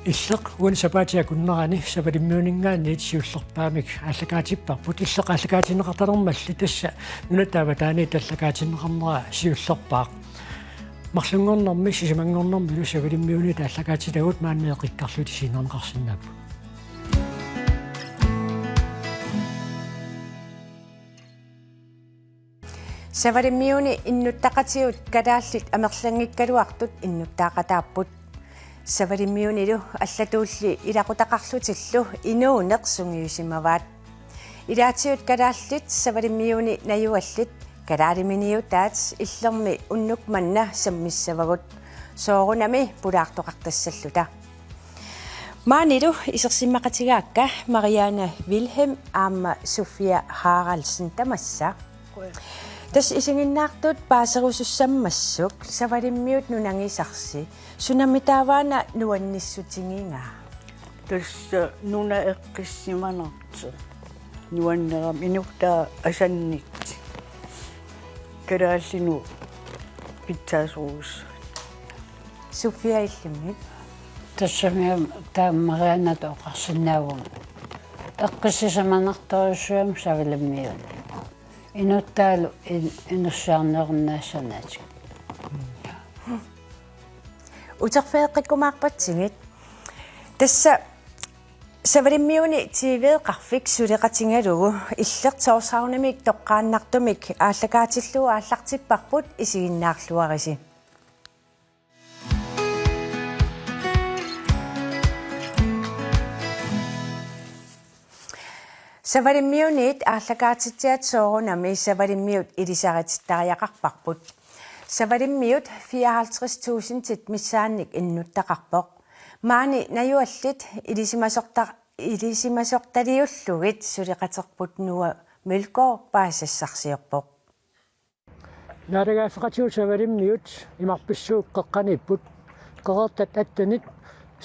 иллеқ уансапаатиакуннерани савалиммиунингаани итсиуллерпаамик аллагаатиппарпут иллеқ аллагаатинеқарталермалли тасса нунатаава таани таллагаатинеқарнера сиуллерпаақ марлунгорнэрми сисамангорнэрми лу савалиммиуни тааллагаатилагут маанмеэқиккарлути синернеқарсинааппу савалиммиуни иннуттақатиут калааллит амерлангиккалуартут иннуттаақатааппут савалиммиунилу аллатуулли илақутақарлутиллу инуунеқ сунгиусимаваат илаатиут калааллит савалиммиуни наюаллит калаалиминиутаат иллерми уннук манна саммиссавагут соорунами пулаартоқартассаллута маанилу исерсиммақатигаакка Marianne Wilhelm аама Sofia Haraldsen тамасса тас исигиннаартут паасерусуссаммассук савалиммиут нунангисарси сунамитааваана нуанниссутингинга тасса нуна эққиссиманарти нуаннерам инуктаа асаннит калааллину питсаасруус Sofia иллимит тассамиам тааммариана тоқарсинаавун эққиссисаманарторюссуам савалиммиут инуттаалу инерсаарнеернаасанаатик утерфеэққиккумаарпатсигит тасса савалиммиуни тивеэқарфик сулеқатингалугу иллертоорсаарнамик тоққааннартумик ааллагаатиллуу ааллартиппарпут исигиннаарлуариси савалиммиунит ааллагаатитсиат соорунами савалиммиут илисарититтариақарпарпут савалиммиут 54,000 тит миссаанник иннуттақарпоқ маани наюаллит илисимасорталиуллугит сулеқатерпут нуа мелкоо паасассарсиорпоқ нарагаффеқатиу савалиммиут имарписсуук қеққаниппут қеқертат аттанит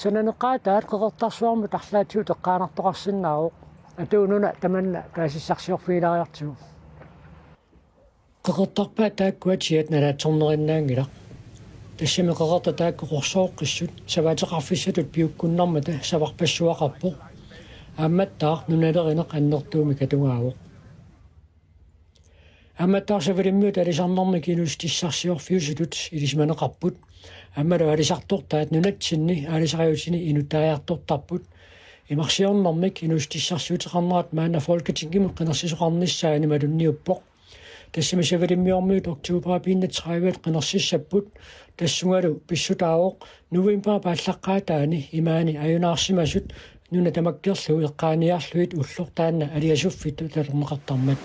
сананеқаатаат қеқертарсуарму тарлаатиу теққаанартоқарсиннаавоқ атуунуна таманна паасиссарсиорфиилариартигу қеқертарпаа тааккуатиат налаатсорнериннаангила тассами қеқерта таакку қорсооққиссут саваатеқарфиссатут пиуккуннармата саварпассуақарпоқ аамматтаа нуналеринеқ аннертууми катунгаавоқ аамматтаа савалиммиут алисарнэрми кинустиссарсиорфиусутут илисманеқарпут аммалу алисартортаат нунатсинни алисариутини инуттариартортарпут имарсиорнэрмик инустиссарсуутеқарнерат маана фолкетингимут қинерсисоқарниссаани малунниуппоқ тассими савалиммиормиут октубера пиннатсраиват қинерсиссаппут тассунгалу писсутаавоқ нувимпаа пааллаққаатаани имаани аюнаарсимасут нуна тамаккерлу эққааниарлуит уллортаанна алиасуффиту талернеқартармат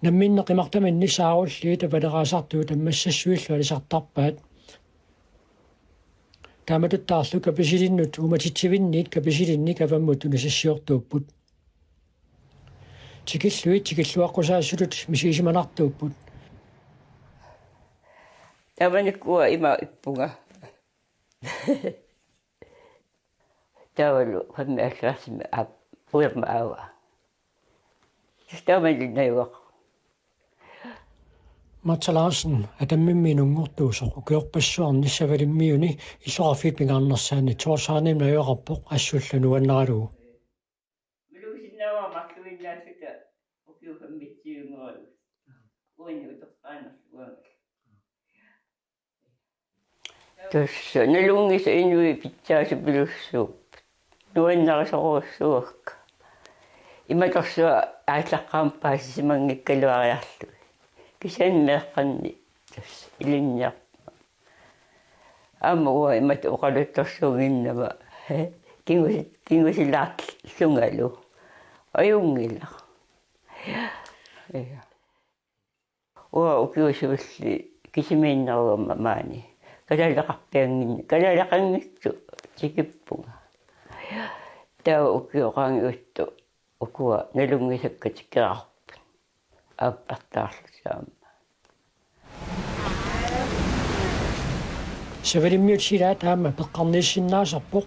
намминнеқимартаманни сааруллиит апалераасартуу таммассассуиллу алисартарпаат тааматуттаарлу каписилиннут уматитсивинниит каписилинник аваммут унасассиортууппут тикиллуаққусаассулут мисигисиманартууппут таваниккуа има иппунга тавалу хаммааллаарсими ап уерма аава тавалиннаюақ матсалаарсен атаммимминунгортуусо укиорпассуарни савалиммиуни иллорафит мигарнерсаани тоорсаарним наюақарпоқ ассуллу нуаннералугу милусиннаава марлуиннаасута укиухаммитсиунгералу уини утеққаанерлуага тасса налунгис инуи питсаасупилуссууп нуаннерисоруссуакка иматорсуа ааллаққаам паассимангиккалуариарлу кисанмеэққанни тасса илинниарпа амуа имат оқалутторсугиннава кингусилаат сунгалу аюнгила уа укиусуулли кисимииннеруама маани калалеқарпиангинни калалеқангитту тикиппунга таа укиоқаангиутту укуа налунгисакка тиккеқарпут аппартаарлусаама савалиммиут силаат аама пеққарниссиннаасарпоқ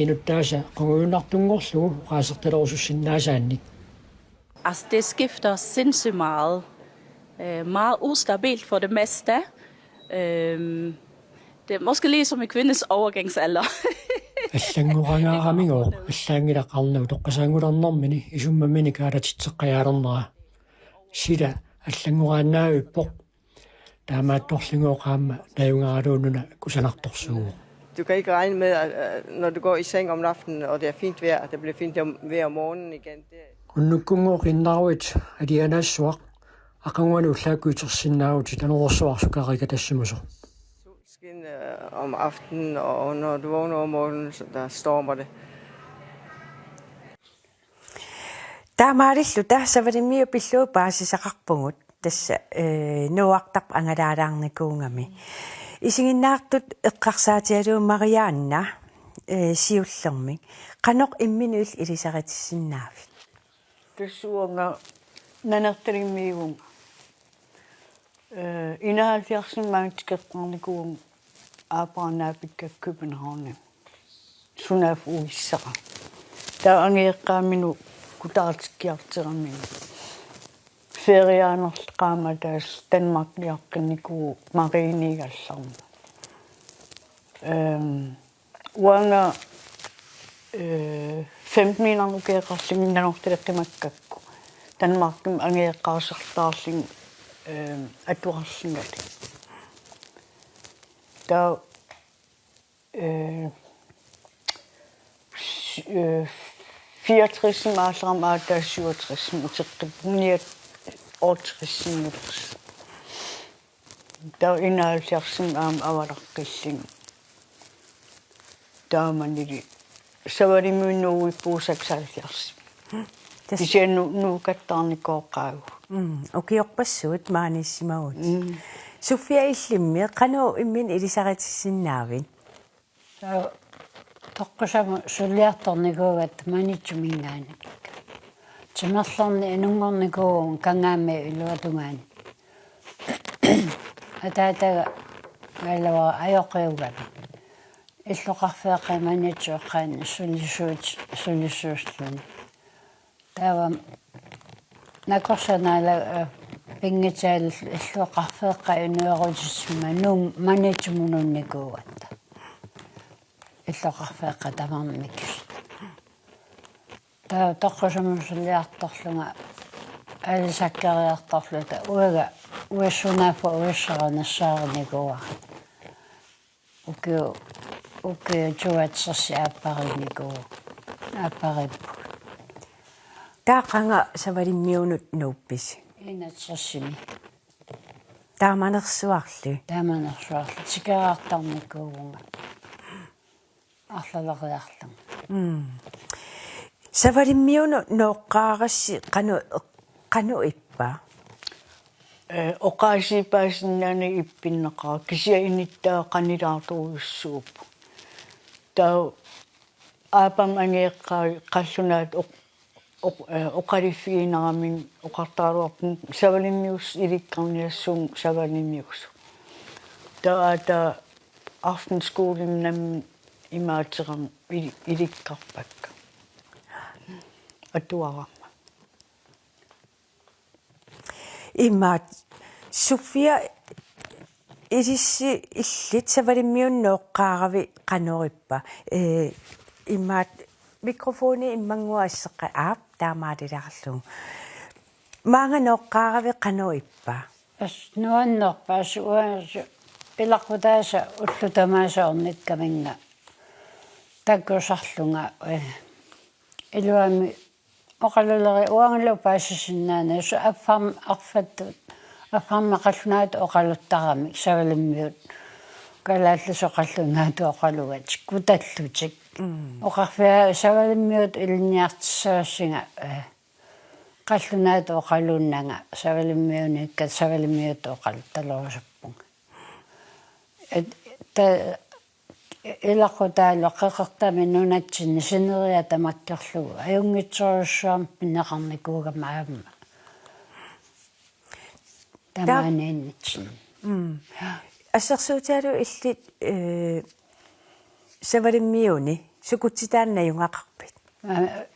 инуттааса қонгуунартунгорлугу qaasерталерусуссиннаасаанник Altså, det skifter sindssygt meget. Meget ustabilt for det meste. Det er måske lige som en kvindes overgangsalder. аллангуранаарамигоо аллаангилақарнау тоққасаангуларнэрмини исуммамини каалатитсеққаялернера сила аллангурааннаавиппоқ таамаатторлунгуоқаама наюнгаалуунуна кусанарторсугу. Du kan ikke regne med, at når du går i seng om aftenen, og det er fint vejr, at det bliver fint vejr om morgenen igen. Unnukkungooqinnaruit alianaassuaq aqanguanu ullaakuitersinnaauti tanorsorsuqariga tassimuso. Solskin om aftenen, og når du vågner om morgenen, så der stormer det. Taamaarillu taassavalimmiu pilluu paasisaqarpungut tassa nuartaq angalaalaarnikuungami isiginnaartut eqqarsaatialuu Marianna siullermi qanoq imminuil ilisaritissinnaavit tassuanga nanertalimmiigum 71 maangtikkeqqarnikuum aapaanaapikka København sunaf uissara taa angeeqqaaminu kutaartikkiarterammin feriaanerlqaama taas Danmarkliarqinnikuu mariiniigallarmu uanga 15 minuukeeqarlingin nanortaleqqimakkakku Danmarkim angeeqqaarsertaarling atuarlingali taa 64 maasram aata 67 uteqqipuniat ootrissingullers taa 71 aam avalaqqilling taamanili savarimuinnuuippuusaksaaliarsi tisiannu nuukattaarnikooqqaagu ukiorpassuut maanissimagut Sofia illimmi qanu immin ilisaritissinnaavin тоққусама сулиарторникуугат манитсумингааник тимерлэрни инунгорникуугун кангаами илуатунгаани атаатага галава аёқиугала иллоқарфеэққи манитсуэққаани сулисууслуни таава накорсанаала пингитаал иллоқарфеэққа инуерутиссума нуум манитсумунунникуугатта иллоқарфеэққа тамармиккус таа тоққусамусулиарторлунга алисаккариарторлута уага уассунаафа уиссаранассаарникуа уке жуатсерси ааппаринникуу ааппариппу таақанга савалиммиунут нууппис инатсерсими тааманерсуарлу тикараартарникуугунга арлалериарлун савалиммиуну ноққаарасси қану иппа оқаасипаасиннаани иппиннеқаа кися иниттаа қанилаарторуйуссууппу таа аапам ангеэққаа қаллунаат оқалиффигинерамин оқартааруарпун савалиммиус иликкарниассуун савалиммиус таата aftenskolen nam imaateram ilikkarpakka atuaramma имаат Sofia иlissi илlit савалиммиуннооққаарави қанориппа имаат микрофони иммангуассеққа аап таамаалиларлугу маанганоққаарави қанориппа ас нуаннерпаас уаасу илаққутааса уллутамаасаорниккаминга таккусарлунга илуами оқалулери уангалу паасисиннаана су аффам арфаттут аффаммақаллунаат оқалуттарами савалиммиут калааллусоқаллунаат оқалугат куталлутик оқарфиа савалиммиут илниартиссаассинга қаллунаат оқалууннага савалиммиуникка савалиммиут оқал талорусаппунга та илаққутаалу қеқертами нунатсинни синериа тамаккерлугу аюнгитсоруссуам пиннеқарникуугама аама тамааниннитсин ассерсуутаалу иллит савалиммиуни сукутситааннаюнгақарпит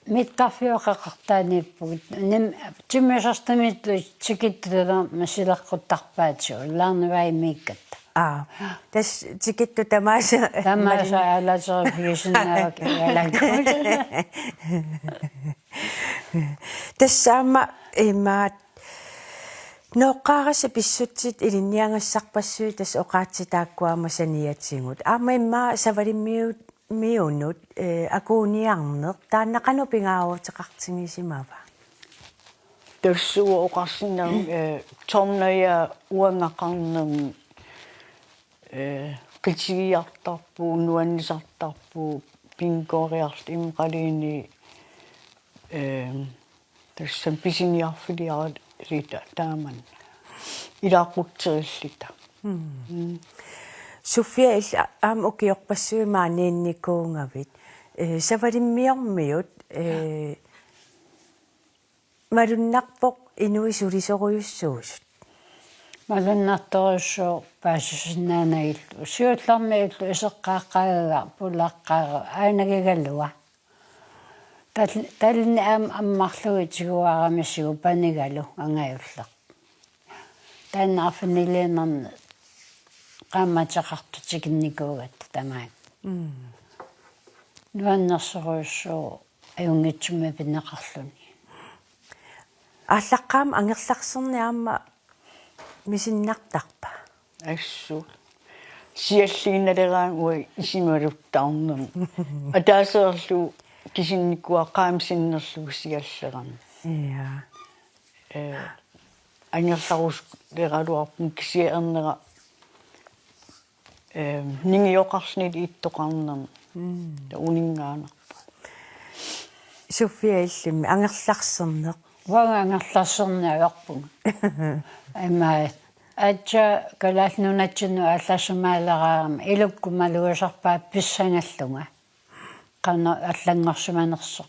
миттарфиоқақартаанииппугут ним тиммисарстамитлу тикиттулер масилаққуттарпаатсу лаарнавай миккатта тас тикитту тамааса Тамааса алатерфиусиннаавак ялаккут. тассаама имаат ноққаараса писсутсит илинниангассарпассуи тас оқаатситааккуама саниатсигут аама имма савалиммиут миунут акууниарнеқ тааннақану пингааруутеқартигисимава тассуа оқарсиннам торная уангақарнерм qitigiartarpuu nuannisartarpuu pinkoriarlt imqaliini тассам писиниарфилиарат лита тааман илаақуттериллита Sofia am ukиорпассуи маанинникуунгавит савалиммиормиут малуннарпоқ инуисулисоруйуссуусут малуннарторуссуу паасисиннаанагиллу сиуллармииллу исеққааққагаа пулааққаага аанагигаллуа тални аммарлуи тигуарамиссигу панигалу ангаюллеқ тааннаарфинилиинерни qaammataqartutiginnikууgat tamaat nuannersoruussuu ajungitsummi pinneqarluni ааллаққаама ангерларсерниаама мисиннартарпа ассу сиаллииналераан уи исималуттаарнерм атаасеерлу кисинникуаққаамсиннерлу сиаллерам я ангерларус лералуарпун кисиаернера нингиоқарснит иттоқарнерм унингаанерпа Sofia иллими ангерларсернеқ вагаангерларсерниаёрпунга амаа атча калаалнунатсину алласумаалераарама илукку малуисарпаа писсангаллунга qana аллангорсуманерсо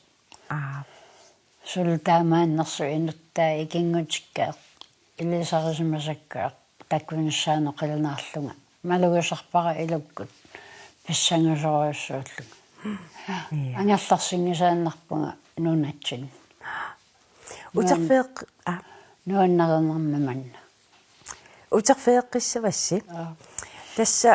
султаамааннерсу инуттаа икингутиккаа илисарисимасаккаа таккунссаано qilnaarlunga малуисарпара илуккут писсангалоруссууллуга ангерларсингисааннарпунга нунатсин утерфеэқ нуаннернэрми манна утерфеэққиссавасси тасса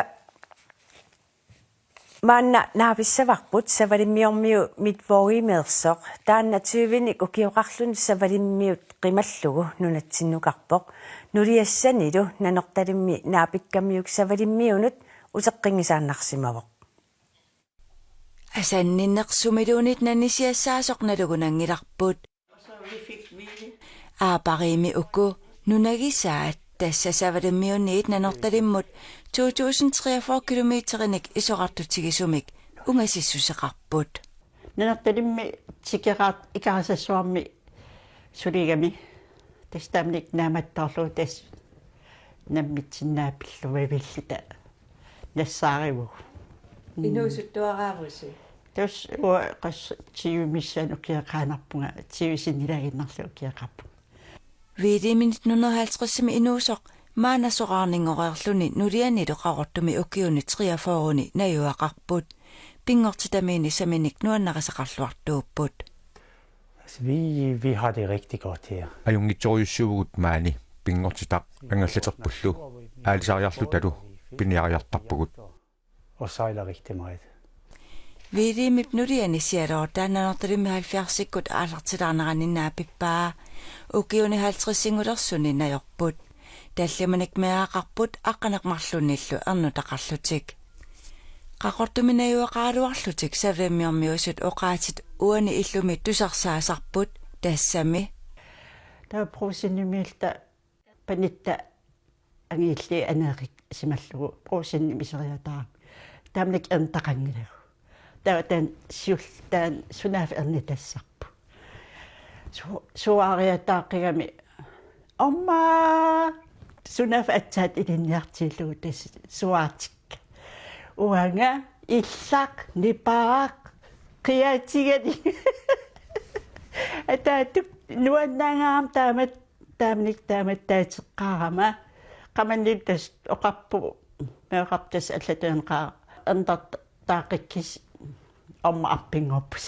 манна наависсаварпут савалиммиормиу митворимеерсоқ таанна 20-ник укиоқарлуни савалиммиут қималлугу нунатсиннукарпоқ нулиассанилу нанорталимми наапиккамиук савалиммиунут утеққингисааннарсимавоқ асанниннерсумилуунит нанисиассаасоқналугунангиларпут аапарими уку нунагисаат тассасавалиммиунниит нанорталиммут 2043 километерник исоқартутигисумик унгасиссусеқарпут нанорталимми тикераат икарасассуарми сулигами тастамник нааматтарлуу тас наммитсиннаапиллувавиллита нассаариву инуусуттуараавуси тас қас тиумиссану киақаанарпунга тиусиннилагиннарлу киақарпу 5 минут 150 инуусоқ маанасоқарнингореерлуни нулианилу қарортуми укиуни 43-уни наюақарпут пингортитамини саминик нуаннарисақарлуартууппут Vi har det rigtig godt her. Ajungitsorjussuvut maani pingortitaq angallaterpullu aalisariarlu talu piniariartarpugut Og sejler rigtig meget. Viidimip nuliani sialoo taannanortalimi 70-sikkut aalartilaarneraninnaapipaa ukiuni 50-singulersuni najorput tallamanik meaqarput aqqanaqmarlunillu ernutaqarlutik qaqortuminajuaqaaluarlutik savammiormiusut oqaatit uani illumi tusarsaasarput tassami таа профессионимилта панита ангиилли анеерик сималлугу профессиони мисериатаа таамник эрнтақангилагу таатан сиултаан сунаф эрнитассарпу суариатааққигами амма сунаф атсаат илинниартииллугу тас суаатикка уанга иллақ нипаақ қиатигани атаатук нуаннаагаам таамник таатеққарама qamannittas oqarpu meeqartas аллатуанқаа антарт таақиккис амма арпингорпус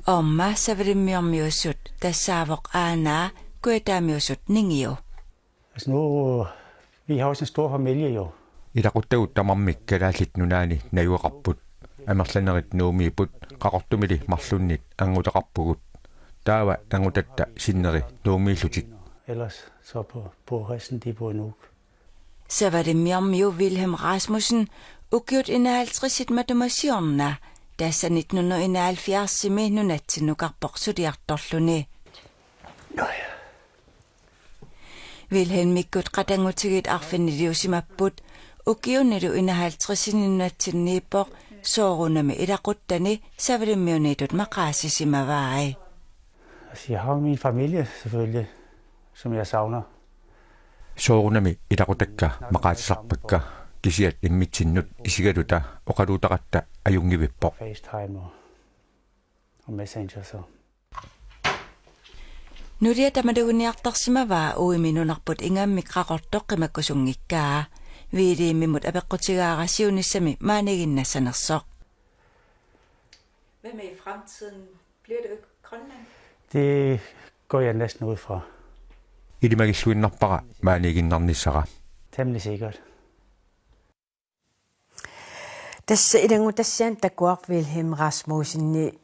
Omma savrimmiormiussut tassaavoq aanaa kuetaamiussut ningiu. Altså nu, vi har også en stor familie jo. илақуттагут тамармик калааллит нунаани наюеқарпут амерланерит нуумиипут қақортумили марлуннит ангутеқарпугут таава ангутатта синнери нуумииллутик Ellers så på resten de bor nu. Savadimiormiu Wilhelm Rasmussen ukiut 51 matumasiorna tässä 1971 nunatsinnukarporsudiartorluni. Wilhelm mikkut qatangutigit arfinniliusimapput ukiunnilu 51 nunatsinniippoq soorunami ilaquttani Savadimiornitut maqaasisimavaai. Altså, jeg har min familie selvfølgelig, som jeg savner. soorunami ilaqutakka maqaatisarpakka kisiat immitsinnut isigaluta oqaluutaqatta ajungivippoq FaceTime og Messenger så. Nuria tamaduguniartarsimavaa uiminunarput ingammik qaqortoq qimakkusungikkaa viiliimmimut apeqqutigaarasiunissami maaniginnassanersoq. Hvad med i fremtiden? Bliver det Grønland? Det går jeg næsten ud fra. ilimagissuinnarpaqa maaniginnarnissara Temmelig sikkert. Tässä idangutassian takuaq Wilhelm Rasmussenni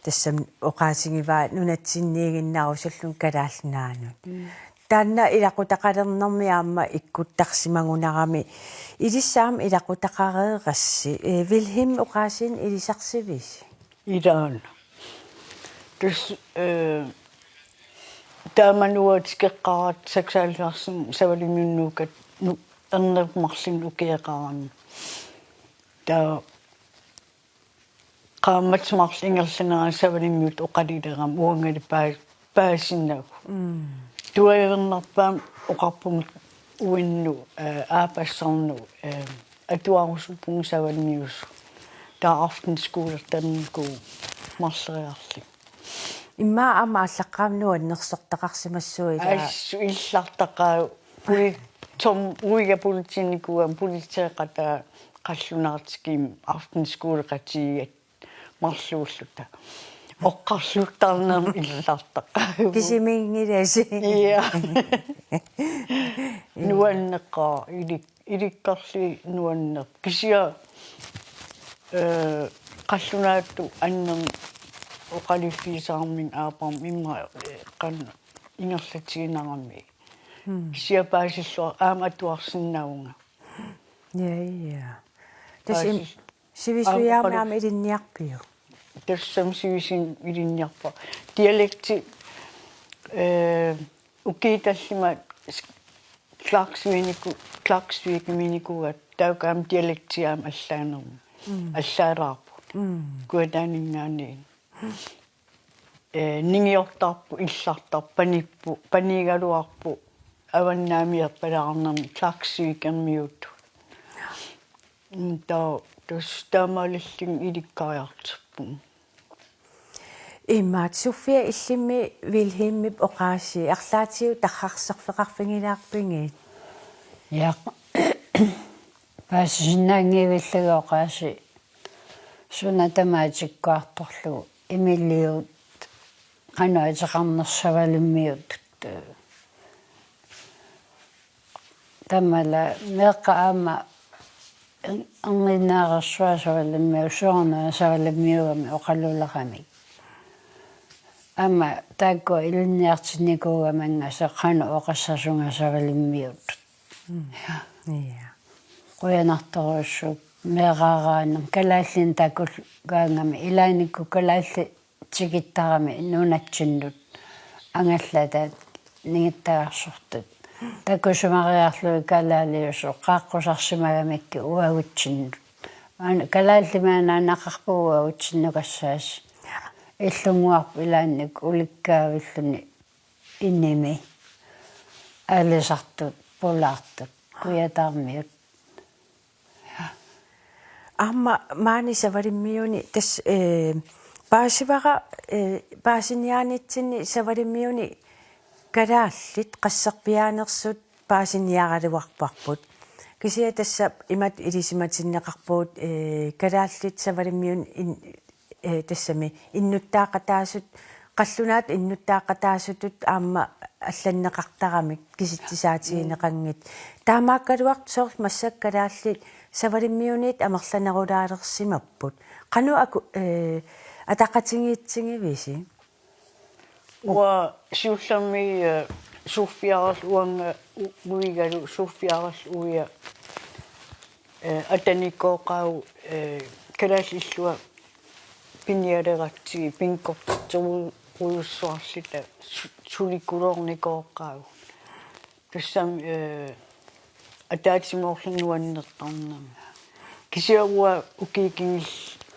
tassam oqaasingivaat nunatsinniiginnarusullun kalaallunaanut taanna ilaqutaqalernermiaamma ikkuttarsimagunarami ilissaam ilaqutaqareeqassi Wilhelm oqaasin ilisarsivis idaan dus taamanuat skeqqarat 76 savaliminnukat nu ernermarlin ukiaqaran ta qaammatsmarlingerlana savalimmiut oqalileram uangali paasinnagu tuagernerpaam oqarpumut uinnu aapassarnu atuarusupung savalimmius ta aftenskolertanku marleriarli imma amma allaqqaamnuannersortaqarsimassuila assu illartaqaa puli tom uiga politinikua politieqata qallunaartikim aftenskoleqatiiat marluulluta oqqarluttarnerm illartaqa kisimingilasi ja nuanneqqa ilikkarli nuanneq kisia qallunaattu annerm oqalifiisaarmin aaparm imma qan ingerlatiginarami kisia paasillua aamatuarsinnaunga ja tasim sivisuyaamaam ilinniarpiu tassam sivisin ilinniarpa dialekti ukiitallima Clarksviikminikuat taukaam dialektiaam allaanermu allaalaarpu kuataaningaaniin ningiortarpu illartarpanippu panigaluarpu avannaamiarpalaarnermi Clarksviikermiut taamaalilling ilikkariarterpum immaat Sofia illimmi Wilhelmip oqaasi arlaatiu tarrarserfeqarfingilaarpingiit ja paasisinnaangiivillagooqaasi sunatamaatikkуарторлу имиллиут qanaiteqarnersavalimmiut tamala meqqa aama anginnaaqersuasavalimmiu suornaasavalimmiugami oqalluleqami ama taakko ilniartinikuugamanga seqqanu oqassarsungasavalimmiut ja qoyanartorussuk meeqaaraanam kalaallin taakul gaangami ilaanikku kalaalli tigittarami nunatsinnut angallataat nigittagarsortut takkusumariarlu kalaaliusu qaaqqusarsimagamikki uagutsinnut kalaallimaana naqarpuuagutsinnugassaas illunguarpu ilaannik ulikkaavilluni innimi alisartut pulaartut kuyatarmiut amma maani savalimmiuni tas paasivara paasiniaanitsinni savalimmiuni kalaallit qassarpiaanersut paasiniaraluarparput kisia tassa imat ilisimatinneqarpuut kalaallit savalimmiun tassami innuttaaqataasut qallunaat innuttaaqataasutut aamma алланнеқартарамик киситсисаатигинеқангит таамааккалуарт соорл массаккалааллит савалиммиунит амерланерулаалерсимаппут қану аку атақатингиитсигивиси уа сиуллерми суффиарал уанга уигалу суффиарал уя атаникооqau калааллуа пиниалератсиги пинкорттеру уйуссуарлита суликулорникооqau тассам атаатимоорлунуаннертарнама кисиауа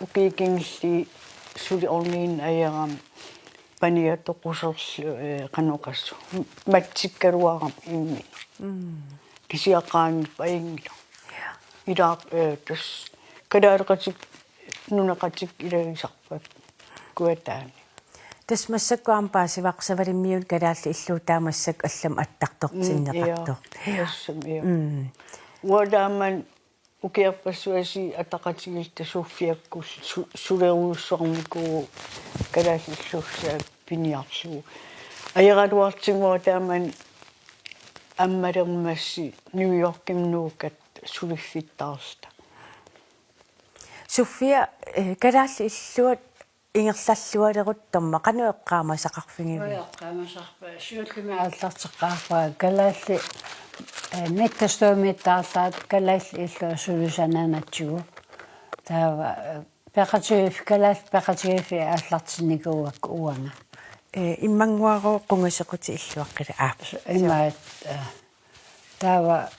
укиикингилли сули орниин аярам паниатоқусерлу каноқассу матсиккалуарам имми кисиаққаами паингилу илаа тас калаалеқатик нунеқатик илагисарпак куатаани тас массаккуам паасивақсавалиммиун калаалли иллуутаамассак аллам аттартортиннеқартор уадааман укиарпассуаси атақатигилта суффиаккус сулеруussорникуу калааллиллуссаа пиниарлугу аяралуартигуа тааман аммалермасси нью-йоркимнуукат сулиффиттаарста суффиа калаалли иллуат ингерллаллуалерутторма кануэққаамасақарфигиви эққаамасарпа сиуллуми ааллартеққарпаа калаалли миттастуумиттаарлаат калаалли иллуа сулусанаанатсигу таава пеқатигиф калаалли пеқатигифи ааллартинникууак уанга иммангуароо қунгасеқути иллуаққила имаат таава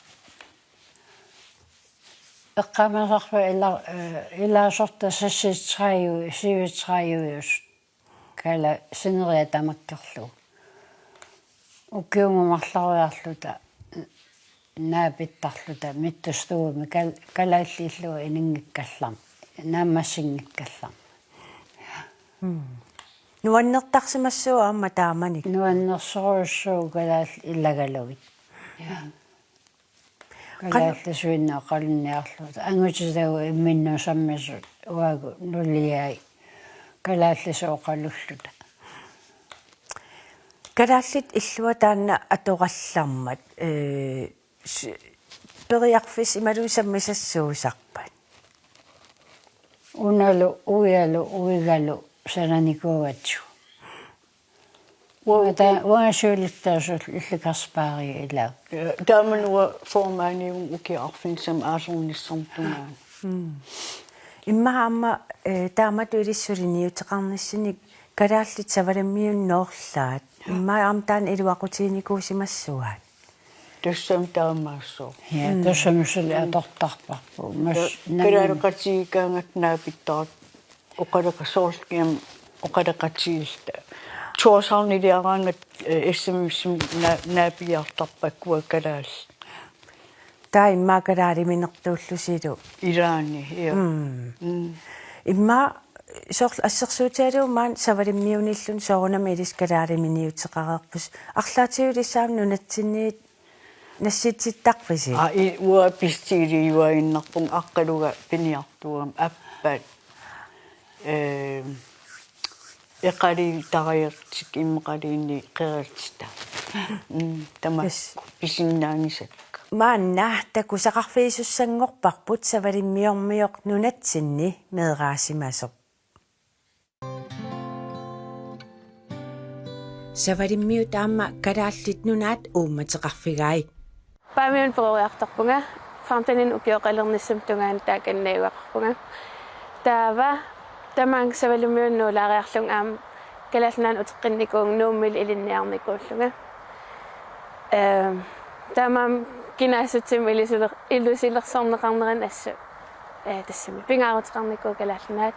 эққаамасарпа илаасорта сивитраиуйус кала синериа тамаккерлу укиунгумарларуярлута наапиттарлута миттустууми калааллииллуа инингиккаллам нааммассингиккаллам нуаннертарсимассуа аама тааманик нуаннерсоруссуу калаалли иллагалугит калаалли суиннаа қалунниарлута ангутисагу имминнусаммасут уагу нулиай калаалли сооқалуллута калааллит иллуа таанна атораллармат периарфис ималуисаммисассуусарпат уналу уигалу сананикуатсу уашуулиттаасул илликарспаари илаа таамануа формааниум укиарфинсам аасорниссортунгаа иммаама таамату илиссулиниутеқарниссиник калааллит савалиммиунноорлаат иммаам таан илуақутиникуусимассуаат тассам таамаассоо тассамсули атортарпарпу мас калаалеқатигикаангат наапиттарат оқалеқасоорлкиам оқалеқатигилта туасаарнилиараангат смсм наапиартарпаккуа калаал таа иммаа калаалиминертууллусилу илаани имма сорл ассерсуутиалу маан савалиммиуниллун соорунами илис калаалиминиутеқарерпус арлаатиулиссаам нунатсинниит насситситтарписи уа пистили юаиннарпун аққалуга пиниартугам аппат эқали тариертик иммеқалиинни қералтита тамас писиннаанисак маанна такусақарфиисуссангорпарпут савалиммиормиоқ нунатсинни меэраасимасоқ савалиммиу таама калааллит нунаат уумматеқарфигаи паамиун перориарторпунга фартанин укиоқалерниссам тунгаан тааканнаивақарпунга таава тамаан савалиммиуннуулаариарлун аам калаалнаан утеққинникуун нууммил илинниарникууллунга тамаам кинаасутсим иллусилерсорнеқарнеран ассу тассами пингаарутеқарникуу калаалнаат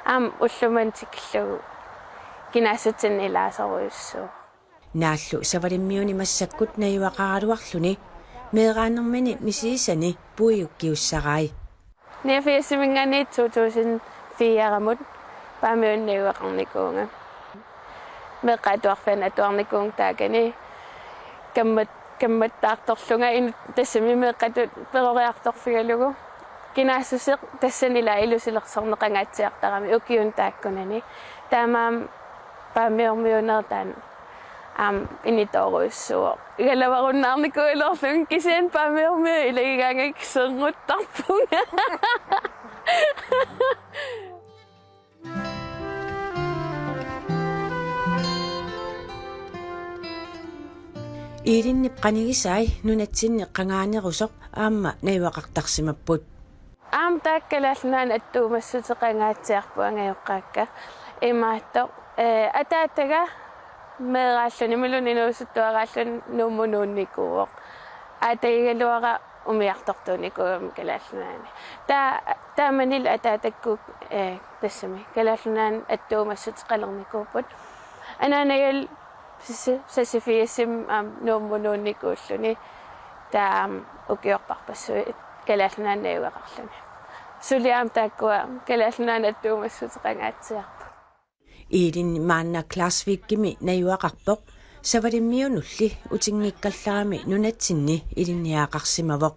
аам уллумантикиллугу кинаасутсин илаасоруйуссуу нааллу савалиммиуни массаккут наюақаралуарлуни меэраанермини мисиисани пуиуккиуссарай нефиасимингани 2004-рамут паамиун наюақарникуунга меқатуарфана туарникуун таакани камматтаарторлунга ин тассами меқатут перориарторфигалугу paamiormiunertaan initoruissuo igalavarunnarnikuilorlun kisian paamiormiu ilagigangak sernguttarpunga Iirinnip qanigisaai nunatsinni qangaanerusoq aamma naiwaqartarsimapput taakkalaalnaan attuumassutiqangaatsiarpuangayoqqaakka imaattoq ataataga meeraalluni mulun inuusuttuaraallun nuummunuunnikuuoq aatagigaluara umiartortuunikuum kalaallunaani taamanil ataatakkuuk tassami kalaallunaan attuumassutiqalernikuuput anaanagal sasifiissim nuummunuunnikuulluni taa ukiorparpassui kalaallunaan naiuaqarluni suliam takkua kalaallunaan attuumassutiqangaatsiarpu Iirinni maanna klaasviikkimi naiuaqarpoq savalimmiunulli utingiikkallaami nunatsinni ilinniaaqarsimavoq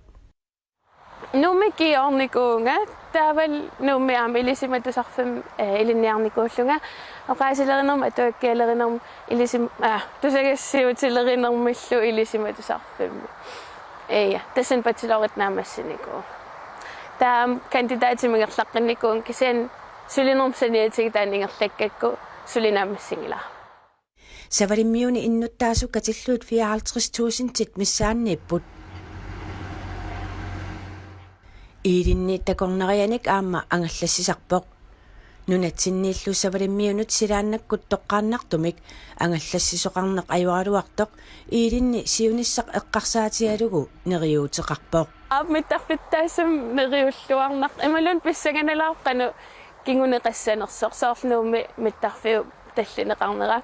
nuumikkiornikuunga taaval nuummiaami ilisimatusarfim ilinniarnikuullunga oqaasilerinerma atuakkialerinerma ilisim tusagassiutilernermillu ilisimatusarfimmi eya tassan patsiloorit naamassinikuu taam kandidaatimigerlaqqannikuun kisian sulinermsaniatigitaaningerlakkakku sulinaamassingila savalimmiuni innuttaasu katilluut 54.000 tit missaanniipput Iirinni takornerianik aamma angallassisarpoq nunatsinniillu savalimmiunut silaannakkut toqqaannartumik angallassisoqarneq ajualuartoq iirinni siunissaq eqqarsaatialugu neriuuteqarpoq mittarfittaassam neriulluarnaq imalun pissanganalaarqanu kinguneqassanersoq soorluumi mittarfiu tallineqarnera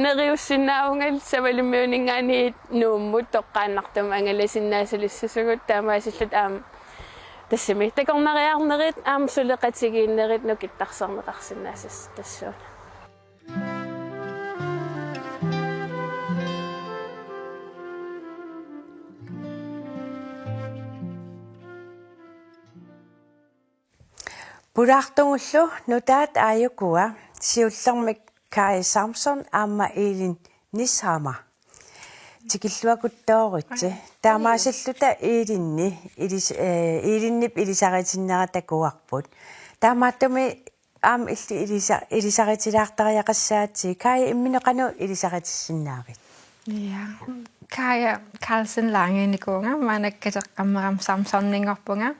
neriussinnaavungal savalimmiuningaani nuummut toqqaannartum angallasinnaasulissusugut taamaasillut tassimi takorneriarnerit suleqatigiinnerit nukittarserneqarsinnaasas tassuuna Pulaartungullu nutaat aayukua siullermik Kai Samson aamma iilin nishama tikilluakuttoorutsi taamaasilluta iilinnip ilisaritinneratakuarput taamaattumi aam illi ilisaritilaartariaqassaati Kai immineqanu ilisaritissinnaavit Ja Kaja Carlsen Langenikuunga maanakkateqqammeram Samsonningorpunga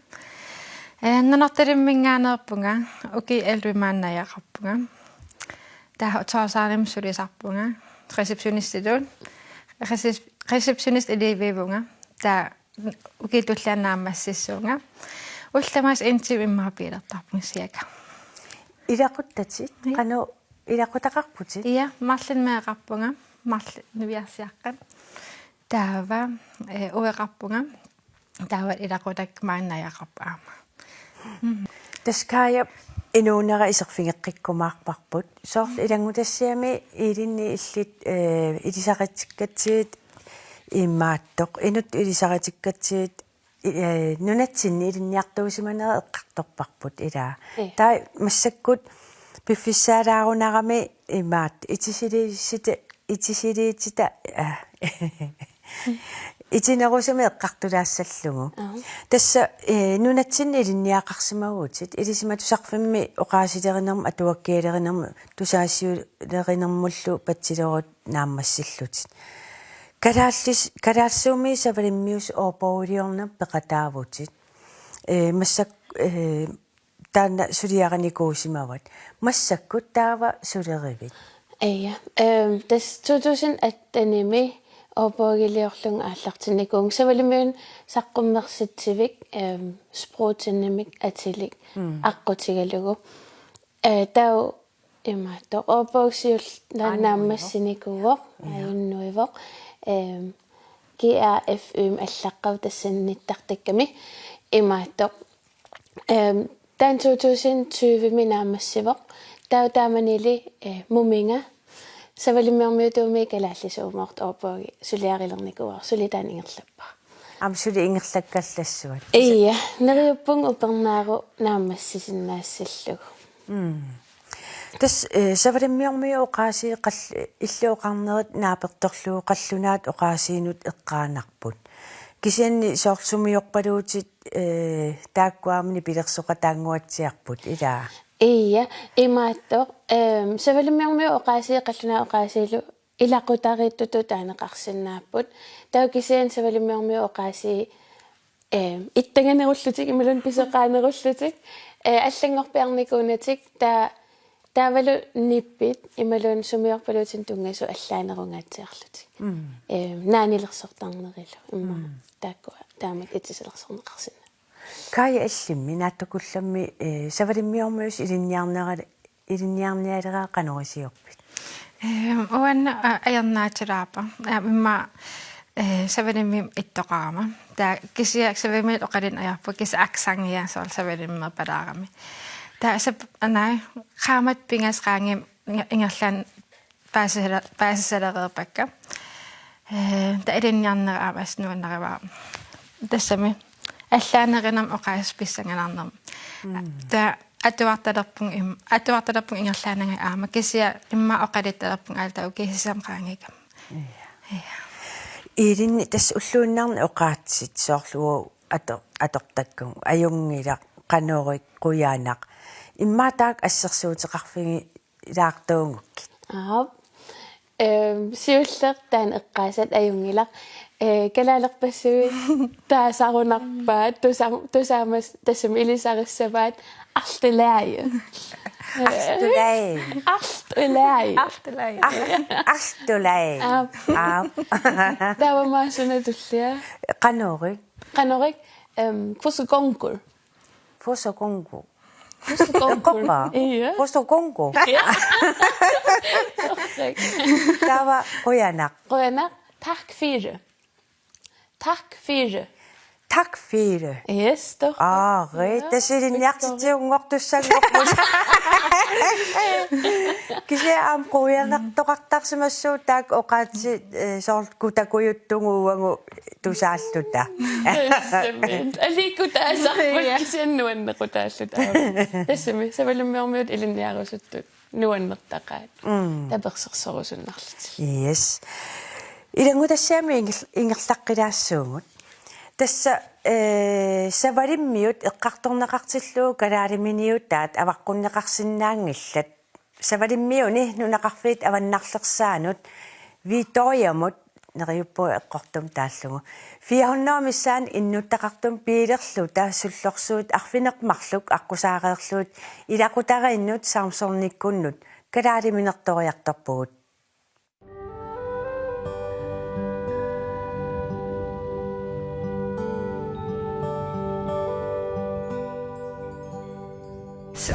nanortalimminngaanerpunga uki elruimaannajaqarpunga taa toosaanim sulisarpunga receptionist elivivunga taa ukitullannaammassissuunga ullamas intim immapiilertarpun siaka ilaquttatit qanu ilaqutaqarputit ja marlinmeeqarpunga marli nuviarsiaqqan taava ueqarpunga taava ilaqutak maannajaqarpu aama taskaaya inuunera iserfingeqqikkumaarparput soorl ilangutassiami iilinni illit ilisaqatikkatsiit immaattoq inut ilisaqatikkatsiit nunatsinni ilinniartuusimanera eqqartorparput ilaa taa massakkut piffissaalaarunnarami immaat itisiliitita itinerusumi eqqartulaassallungu tassa nunatsinni ilinniaqarsimaguutit ilisimatusarfimmi oqaasilerinerma atuakkialerinerma tusaassiulerinermullu patsilerut naammassillutit kalaalsuumi savalimmius ooporuliorner peqataavutit massak taanna suliaqanikuusimavat massakkut taava sulerivit eya tas 2018 Oborgiliorlung aallartinnikuung savalimmiun saqqummersitsivik sprootinnamik atilik aqqutigalugu tau immaattoq oborgsiul naammassinikuuvoq ajunnuivoq GRFM allaqqav tassannittartakkami immaattoq tan 2020 naammassivoq tau taamanili muminga savalimmiormiutuumi kalaallisuumort orpogi suliarilernikua sulitaaningerlappa suli ingerlakkallassuat iya neriuppung upernaaru naammassisinnaassallugu тас савалиммиормиу оқааси иллуоқарнерит нааперторлуу қаллунаат оқаасиинут эққаанарпут кисианни соорлсумиорпалуутит тааккуаамни пилерсоқа таангуатсиарпут илаа ия имааттоо савалиммиормиу оқааси қаллунаа оқаасиилу илақутарииттуту таанеқарсинааппут тау кисиан савалиммиормиу оқааси иттаганеруллутик ималун писеқаанеруллутик аллангорпиарникуунатик таавалу ниппит ималун сумиорпалуутин тунгасу аллаанерунгаатсиарлутик наанилерсортарнерилу имма тааккуа таамат итсисалерсорнеқарсина кая аллимми нааттакулламми савалиммиормиус илинниарниалераа канорисиорпит уанна аярнаатилаапа имма савалимми иттоқарама та кисиак савалимми оқалин аярпу кис аксангиа сол савалимми палаарами та сап анай хаамат пингасраанги ингерлан паасалерерпакка та илинниарнераамас нуаннариваа тассами аллаанеринам оқаас писсанганарнам та атуарталерпун ингерлаанага аама кисиа имма оқалитталерпун аалтау кисисам qaangikam илинни тас уллууннаарни оқаатсит соорлугу атортаккун аюнгила канорик куяанақ иммаатаак ассерсуутеқарфиги илаартуунгукки сиуллер таан эққаасат аюнгила калаалерпассуи таасарунарпаат тусаамас тассам илисариссаваат артилаая артилаая тава маасуна туллиа канорик фосоконгкул фосоконгку тава қуянақ Tak fyrir. Yes, doch. Reit, тасилинниартитиунгортуссангорпут. Кисе ам қуянартоқартарсимассуу таак оқаатси сооркутакуйуттугууангу тусааллута. Аликутаасарпут кисианнуаннеқутааллута. Тассами савалиммиормиут илинниарусуттут нуаннертақаат. Таперсерсорусуннарлут. Yes. Илангутассаами ингерлаққилаассуугут. Тасса савалиммиут эққарторнеқартиллуу калаалиминиутаат аваққуннеқарсинаангиллат савалиммиуни нунақарфиит аваннарлерсаанут Виториамут нериуппу эққортум тааллугу 400 миссаан иннуттақартум пиилерлу таассуллорсуут арфинеқмарлук аққусаареерлуут илақутарииннут саамсорниккуннут калаалиминерториарторпугут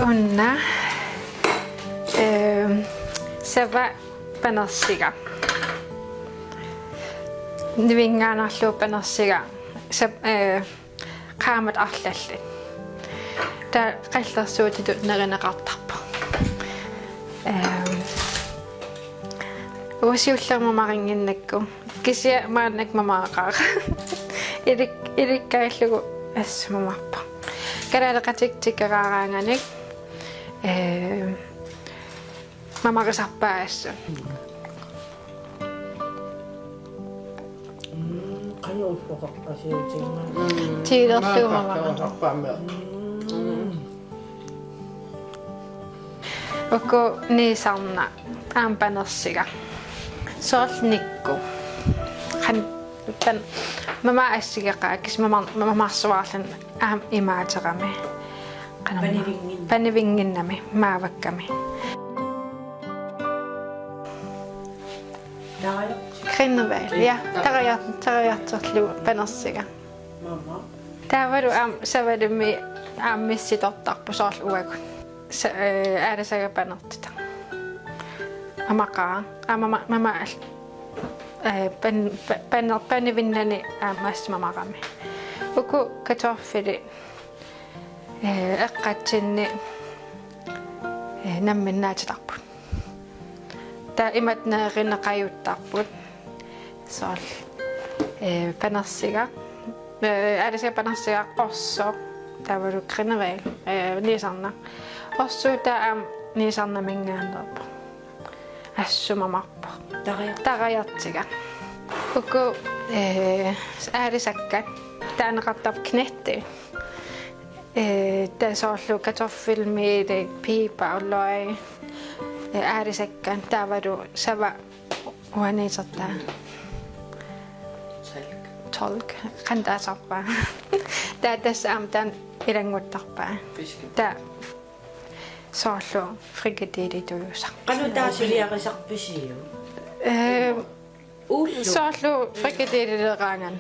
Onna sava panassiga nivingaanarluu panassiga qaamat arlalli ta qallersuutitut nerineqartarpa uasiullermamaringinnakku kisia maannak mamaaqaaq ilikkaillugu assumamarpa kalaleqatiktikeraaraanganik mamaqisarpaassa tiilerlugu mamaqa okko niisarna aampanерsiga soornikku han pan mama assigeqaa kis mamarsuarlan aam imaaterami panivinginnami maavakkami Grinnevæl, ja, tariartorlu panersiga taavalu savadimi aammissitortarpu soorluagu aalasaga panertita amaqaa mama panivinnani aammaassimamaqami uku kartoffeli eqqatsinni namminnaatitarput ta imatneerinneqajuttarput sool panersiga aalasaga panersiga orso taavalu Grinnevæl niisarna orsu ta niisanna mingaannerpa assumamappa taqajartiga uku aarisakka taanaqartap knetti tasoorlu kartoffelmi det pipa og løg aarisakka taavaru sava uaniisertaa tolk qantaasarpaa taatassa amtaan ilanguttarpaa ta soorlu frikadelle tujusa qanu taasuliaqisarpisiu soorlu frikadelle qaangan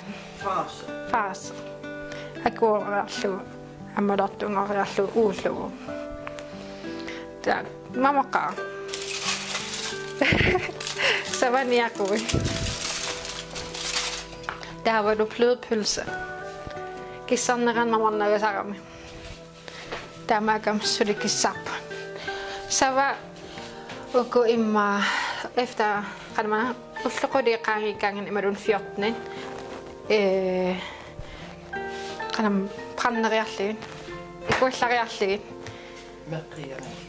faas akuorarlu ammalortungarlu uullugu ta mamaqa savaniaqui taavaru flødepølse kissarneran mamarnagasarami tamakam sulikissarpa sava uku imma efter qanma ulluquliqaarikangan imalun 14 qanam qanneriarlugin ikullariarlugin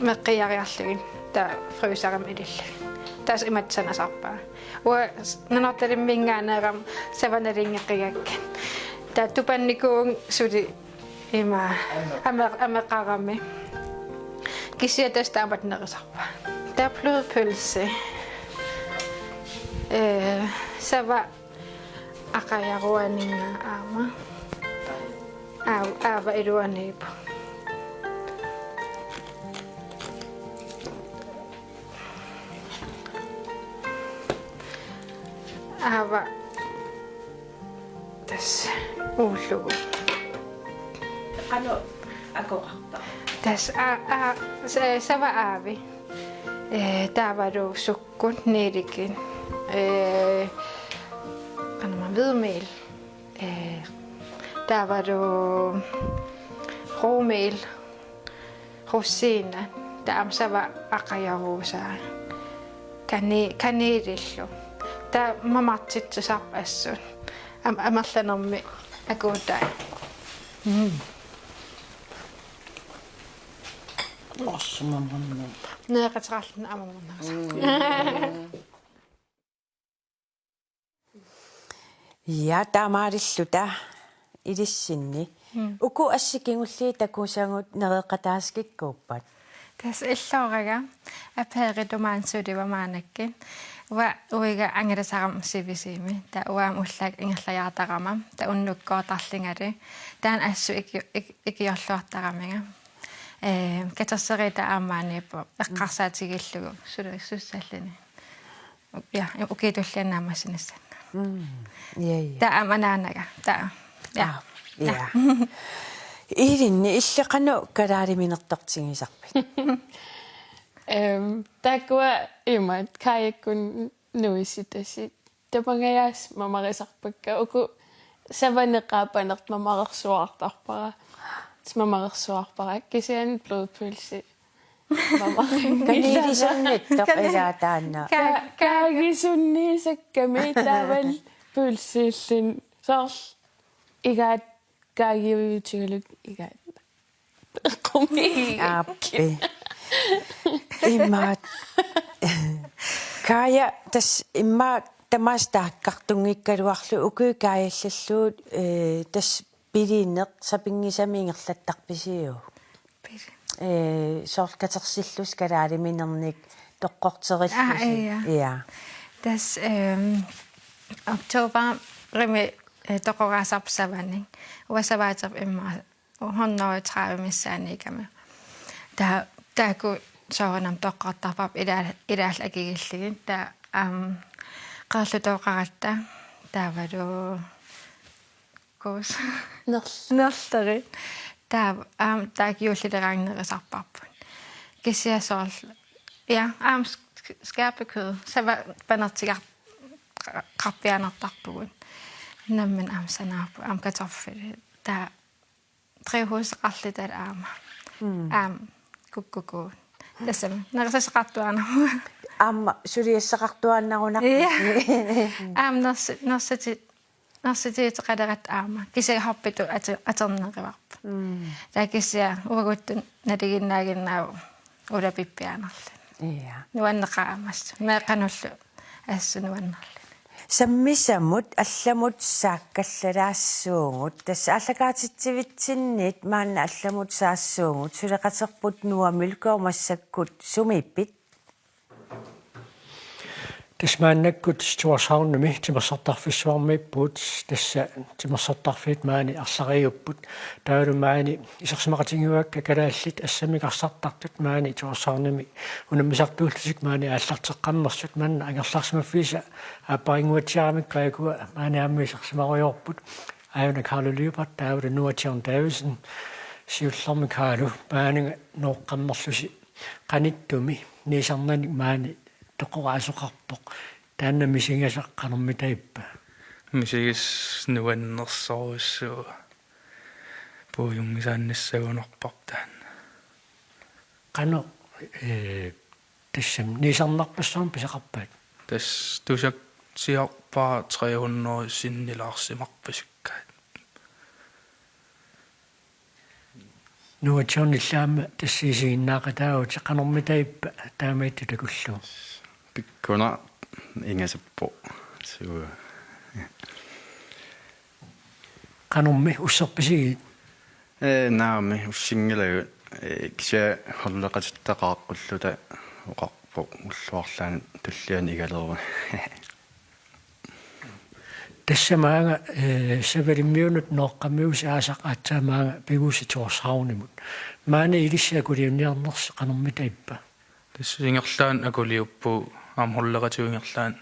meqqiariarlugin ta frusaram idilla taas imatsanasarpaa wa nanortalimmingaanaram savanalingeqigakkan ta tupannikuun suli ima ameqarami kisia tasta amatnerisarpaa ta flødepølse sava aqajaruaninga aama aava iluaniipu aava tässä uullugu qanu akoqarta tässä sava aavi taavaru sukkun niilikin qanama hvidmel taavaru råmel rosina taamsava aqajaruusaa kanelillu ta mamartitsisarpassun amerlanermi akuutai Orsumamamma neeqaterarluna amamornersa ja taamaarilluta ilissinni uku assikingulli takuusaangut nereeqataaskikkuuppat tas illooraga apeeritumaansuuliva maanakkin wa uiga angerasaram sivisiimi ta uam ullag ingerlajaartaramam ta unnukkoortarlingali taan assu ikiorluartaramiga katerserita aammaaniippu eqqarsaatigiillugu sussallini ja ukitulliannaamassinissan ta amanaanaga ta ja ilinni illeqanu kalaariminertartigisarpit Takua imat kayakkun nuisitasi tapangayaas mamarisarpakka uku savaneqaapanert mamarersuartarpara mamarersuarpara kisian blodpølse kanilisunnittaq ilaataanna kaagisunniisakkami taaval pølseellin soorl igaat kaagiuyutigaluk igaat qumi appi imma kaya tas imma tamastaakkartungikkaluarlu ukuikaajallalluut tas piliinneq sapingisamiingerlattarpisiu soorkatersillus kalaaliminernik toqqorterillusi ja tas oktober rimi toqoraasarpsavanik uasavaaterp imma 130 missaaniikami taaku soornam toqqartarpap ilaal akigilligin ta qaarlutooqaratta taavalu koos nerleri taakiullileraannerisarparput kisiasoorl ja skærpekød sava panertigar qarpianertarpugut nammen sanaarpu kartoffel ta trehus qallital kukkuku tasam narsasaqartuana suliassaqartuannarunaq narsati qadarat kisiahorpitu aternerivarp ta kisia uaguttun naliginnaaginnaavu Ulla pippianarli. Ja. Nuanneqaamassa. Meeqanullu aassуnuannarli. Sammisamut allamut saakkallalaassuungut tassa allakaatitsivitsinniit maanna allamut saassuungut suleqaterput nuamilkoormassakkut sumippit Tasmaannakkut tuarsaarnumi timersartarfissuarmiippuut tassa timersartarfiit maani arsariupput taalumaani isersimaqatinguakka kalaallit assamiqarsartartut maani tuarsaarnumi unammisartuullusik maani aallarteqqammersut manna angerlarsmaffiisa aapparinguatiaramikkaikua maani aammiisersimariorput aayuna kaaluliupart taavula nuatiarn taavisen siullarmi kaalu maaniga nooqqammerlusi qanittumi niisarnanik maani toqoraasuqarpoq taanna misingasaqqanermi taippa misigis nuannersorussuu puujungisaannissaunerpartaan qano tassam niisarnarpassuun pisaqarpaat tas tusak siarpaa 300 sinnilaarsimarpasikkaat nuatiornillaama tassiisiginnaaqataaguti qanermi taippa taamaittu takulluu pikkuna ingasappo suu qanermi usserpisigiit naami ussingalagu kisia holleqatittaqaaqulluta oqarpo ulluarlaana tulliani igalerva тассамаага савалиммиунут ноққамиус аасақаатсаамаага пигууситуорсаунimut маана илиссакулиунниарнерси қанерми таиппа тассингерлаан акулиуппу аамхоллеқатиунгерлаан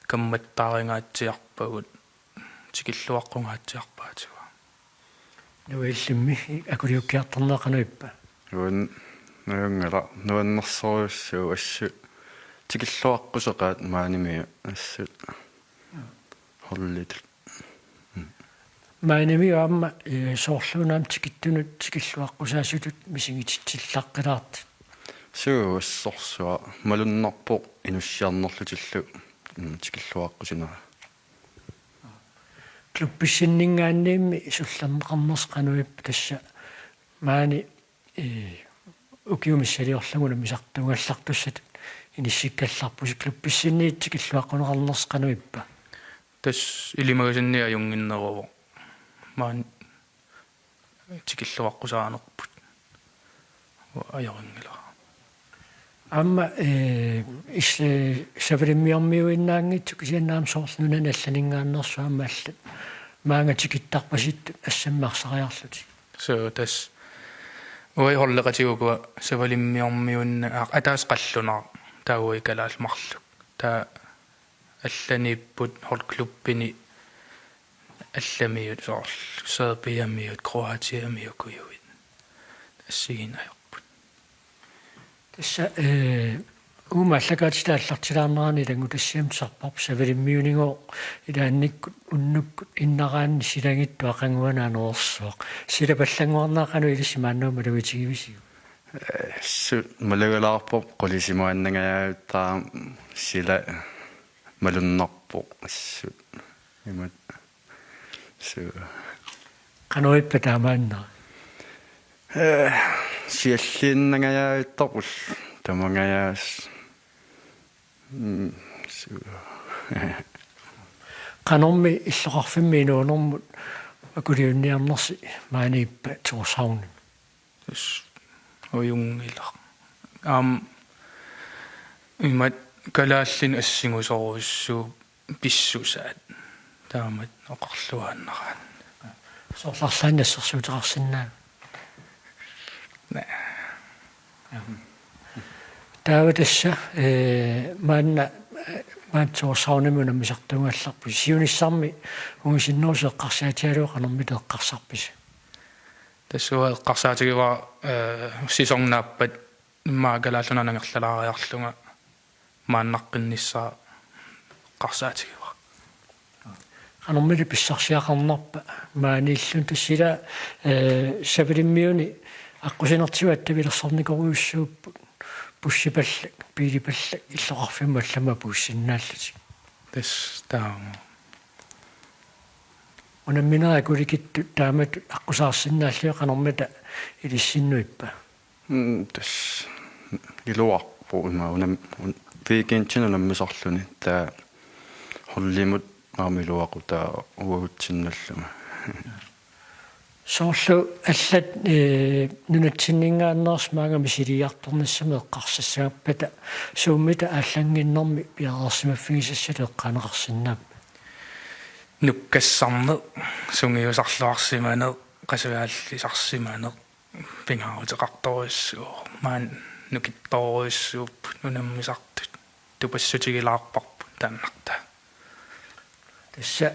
камматтаарингааtsiarpagут тикиллуаққунгаатсиарпаатигу нуиллимми акулиуккиарторнеқануиппа уун нуангала нуаннерсоруссуу ассу тикиллуаққусеқаат мааними ассут холлит мааними аама соорлуунаам тикиттунут тикиллуаққусаасутут мисигитиллаққилаарт суу ассорсуа малуннарпо инуссиарнерлутиллу тикиллуаққусинера клуббиссиннингаанниимми суллернеқарнерс қануиппа тасса маани укиумиссалиорлангуна мисартунгаллартуссат иниссиккалларпуси клуббиссинниит тикиллуаққунеқарнерс қануиппа тас илимагасинниа юнгиннеруво маан тикиллуаққусаанерпут аёрингила амма савалиммиормиуиннаангитсу кисианнаам соорлнуна налланингааннерсуамма аллат маанга тикиттарпаситтут ассаммаарсариарлути so тас уи холлекатигугуа савалиммиормиунна атаас қаллунаа тауи калаалмарлу таа алланиппут холклуппини алламиут соорл сербиамиут кроатиамиукуйуит ассигинаерпут тасса умаллагаатилааллартилаарнерани тангу тассиам сарпарп савалиммиунигоо илаанниккут уннуккут иннараанни силагитту ақангуанаанерсуақ силапаллангуарнаақану илиссимааннуума луитигивисигу су малагалаарпо qulisimuannagaattaa sila малуннарпо ассут имат су каноиппа таамааннера сиаллииннагаяаттарпул тамангаяас су канорми иллоқарфимми инуунэрмут акулиунниарнерси мааниппа туурсаунни оюнгила имат калааллин ассигусоруссуу писсусаат таамат оқарлуааннарaan соорларлааннассерсуутеқарсинаа тааватасса маанна маатсуурсаунамуна мисартунгалларпу сиунissarми унгисиннуусеққарсаатиалуақанерми теққарсарпис тассуа эққарсаатигива сисорнааппат иммаагалааллунанангерлалаариарлунга мааннаққиннissaa қарсаатигива анэрмили писсарсиақарнарпа мааниллун тассила савалиммиуни аққусинертигуат тавилерсарникоруйуссууппут пуссипаллак пилипаллак иллоқарфимма аллама пуссиннааллати тас таама унамминера куликитту таамат аққусаарсиннааллио қанэрмата илиссиннуиппа тас илуарпу има унам вегентин унаммисарлуни таа холлимут аамилуақу таа уагутсинналлума соорлу аллат нунатсиннингааннерс маангами силиарторнассами эққарсассагаппата сууммита ааллангиннэрми пиарерсимаффигисассалу эққанеқарсиннаап нуккассарне сунгиусарлуарсимане qasuaallisarsimane pingaarutеқарторуссуу маан нукитторуссууп нунаммисартут тупассутигилаарпарпут тааннарта тасса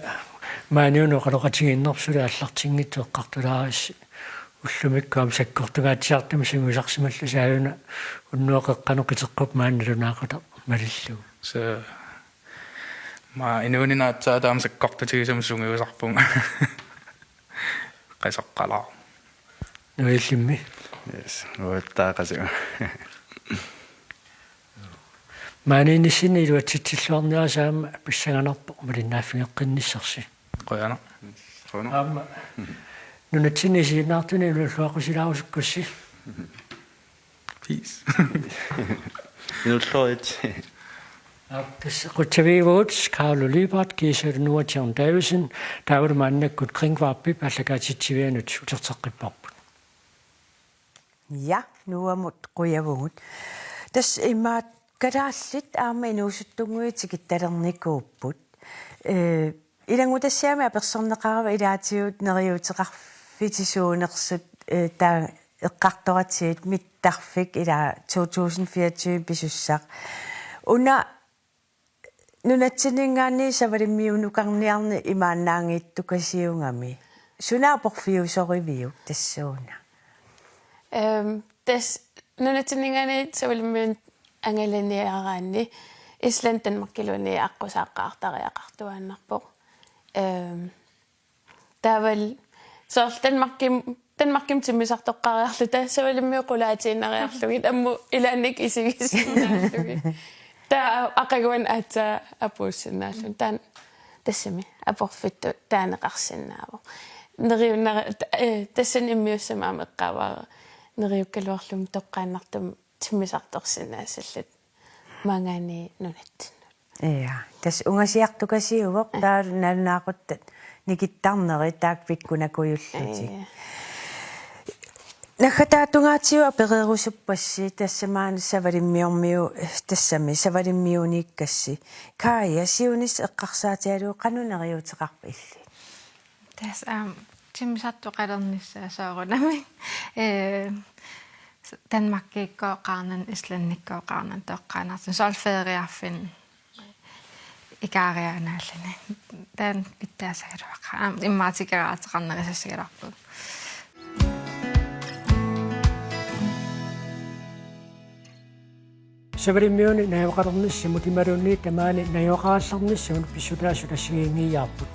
маануно қалоқатигиннэрсула аллартингитсу эққартулаарисси уллумиккаам саккортугаатсиартами сингусарсималлу сааюна уннуақеққану қитеққуп маанналунаақута малиллу så ма инуунинааtsаа таам саккортутигисам сунгиусарпунга qasaqqalaa нуиллимми yes уаттаақасуга маанинисини илуатситсиллуарниасаама писсаганарпо малиннааффингеққинниссарси qoyana аама нунатсинисинаартуни уллуақусилаарусуккусси peace нуллоит Das Rutavivoots, Carlo Libert, Giselle Nordjern Davidsen, der var det mandekut kringvarpi, Pallagatsitivianut, Utartakipop. Ja, nu er mod Rujavut. Das immer gadallit armenusuttungu tigittalernikoopput. Ilangutassiami apersorneqarava ilaatiut neriuteqarfitisuunersut taa eqqartoratiit mittarfik ila 2024 pisussaq. Una nunatsinningaanni savalimmiunukarniarni imaannaangiittukasiungami. Sunaaporfiusoriviuk tassuuna. Tas nunatsinningaanni savalimmiun angalaniaraanni Island Danmarkiluuni aqusaaqaartariaqartuaannarpoq. Taaval soorl Danmarkim timmisartoqqariarlu savalimmiuqulaatiinnariarlugit ammu ilaannik isigisinnaarlugit. Tää aqaguan aatsa apuussinnaallun taan tassami aporfittu taaneqarsinnaavo neriunnara tassan immiussamaama eqqaavaa neriukkaluarlum toqqaannartum timmisartorsinnaasallut maangaani nunat Ja, tas ungasiartukasiuvoq taa nalnaaquttat nikittarneri taak pikkunakuyulluti. Nakatatungaatiua pereerusuppassi tassamaana savalimmiormiu tassami savalimmiuniikkassi kaaya siunis eqqarsaatialuu qanuneriuteqarpilli tas timmisartoqalernissa soorunami Danmarkikkoqarnan Islandikkoqarnan toqqaanartun solfeeriarfin ikaarianaallani tan pittaasagaluaqa immaatikaraateqarnerisassagalarpu Savalimmiuni najuqalernissimut imalunni tamaani najuqaallarnissimut pissulaasulassigiingiiarput.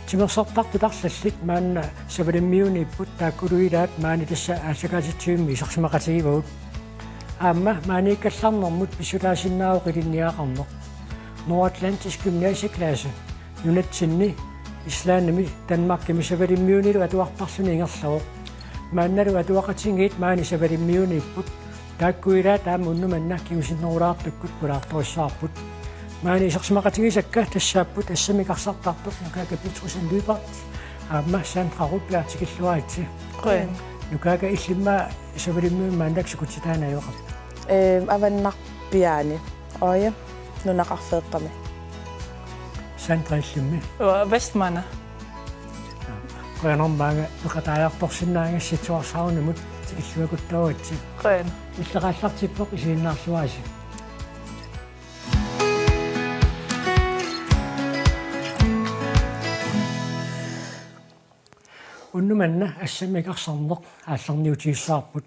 Timersartarput arlallit maanna savalimmiuni ipput taakkuluilaat maani tassa aasakaatitsuimmi isarsimaqatigivuut. Aamma maaniikkallarnermut pissulaasinnaaru qilinniaqarneq. Nordatlantisk gymnasieklasse nunatsinni islaanami Danmarkimi savalimmiunilu atuartarluni ingerlaruq. Maannalu atuaqatingiit maani savalimmiuni ipput taakkuilaat aamma unnumanna kiusinnerulaartukkut pulaartorissaarput maani isarsimaqatigisakka tassaapput assamikarsartartuq nukaaka Petrusen Libert aamma saanqaruppiartikilluaitsi nukaaka illimma savalimmiun maandaksukutitaanajuqap avannarpiaani oja nunaqarfeeqqami saanqaillimmi Vestmanna qoyanarmaaga neqataajartorsinnaangassituarsaarunimut tikilluakuttauatsi qeen иллеқаллартиппоқ исииннаарлуаси уннуманна ассамикарсарнеқ аалларниутигиссаарпут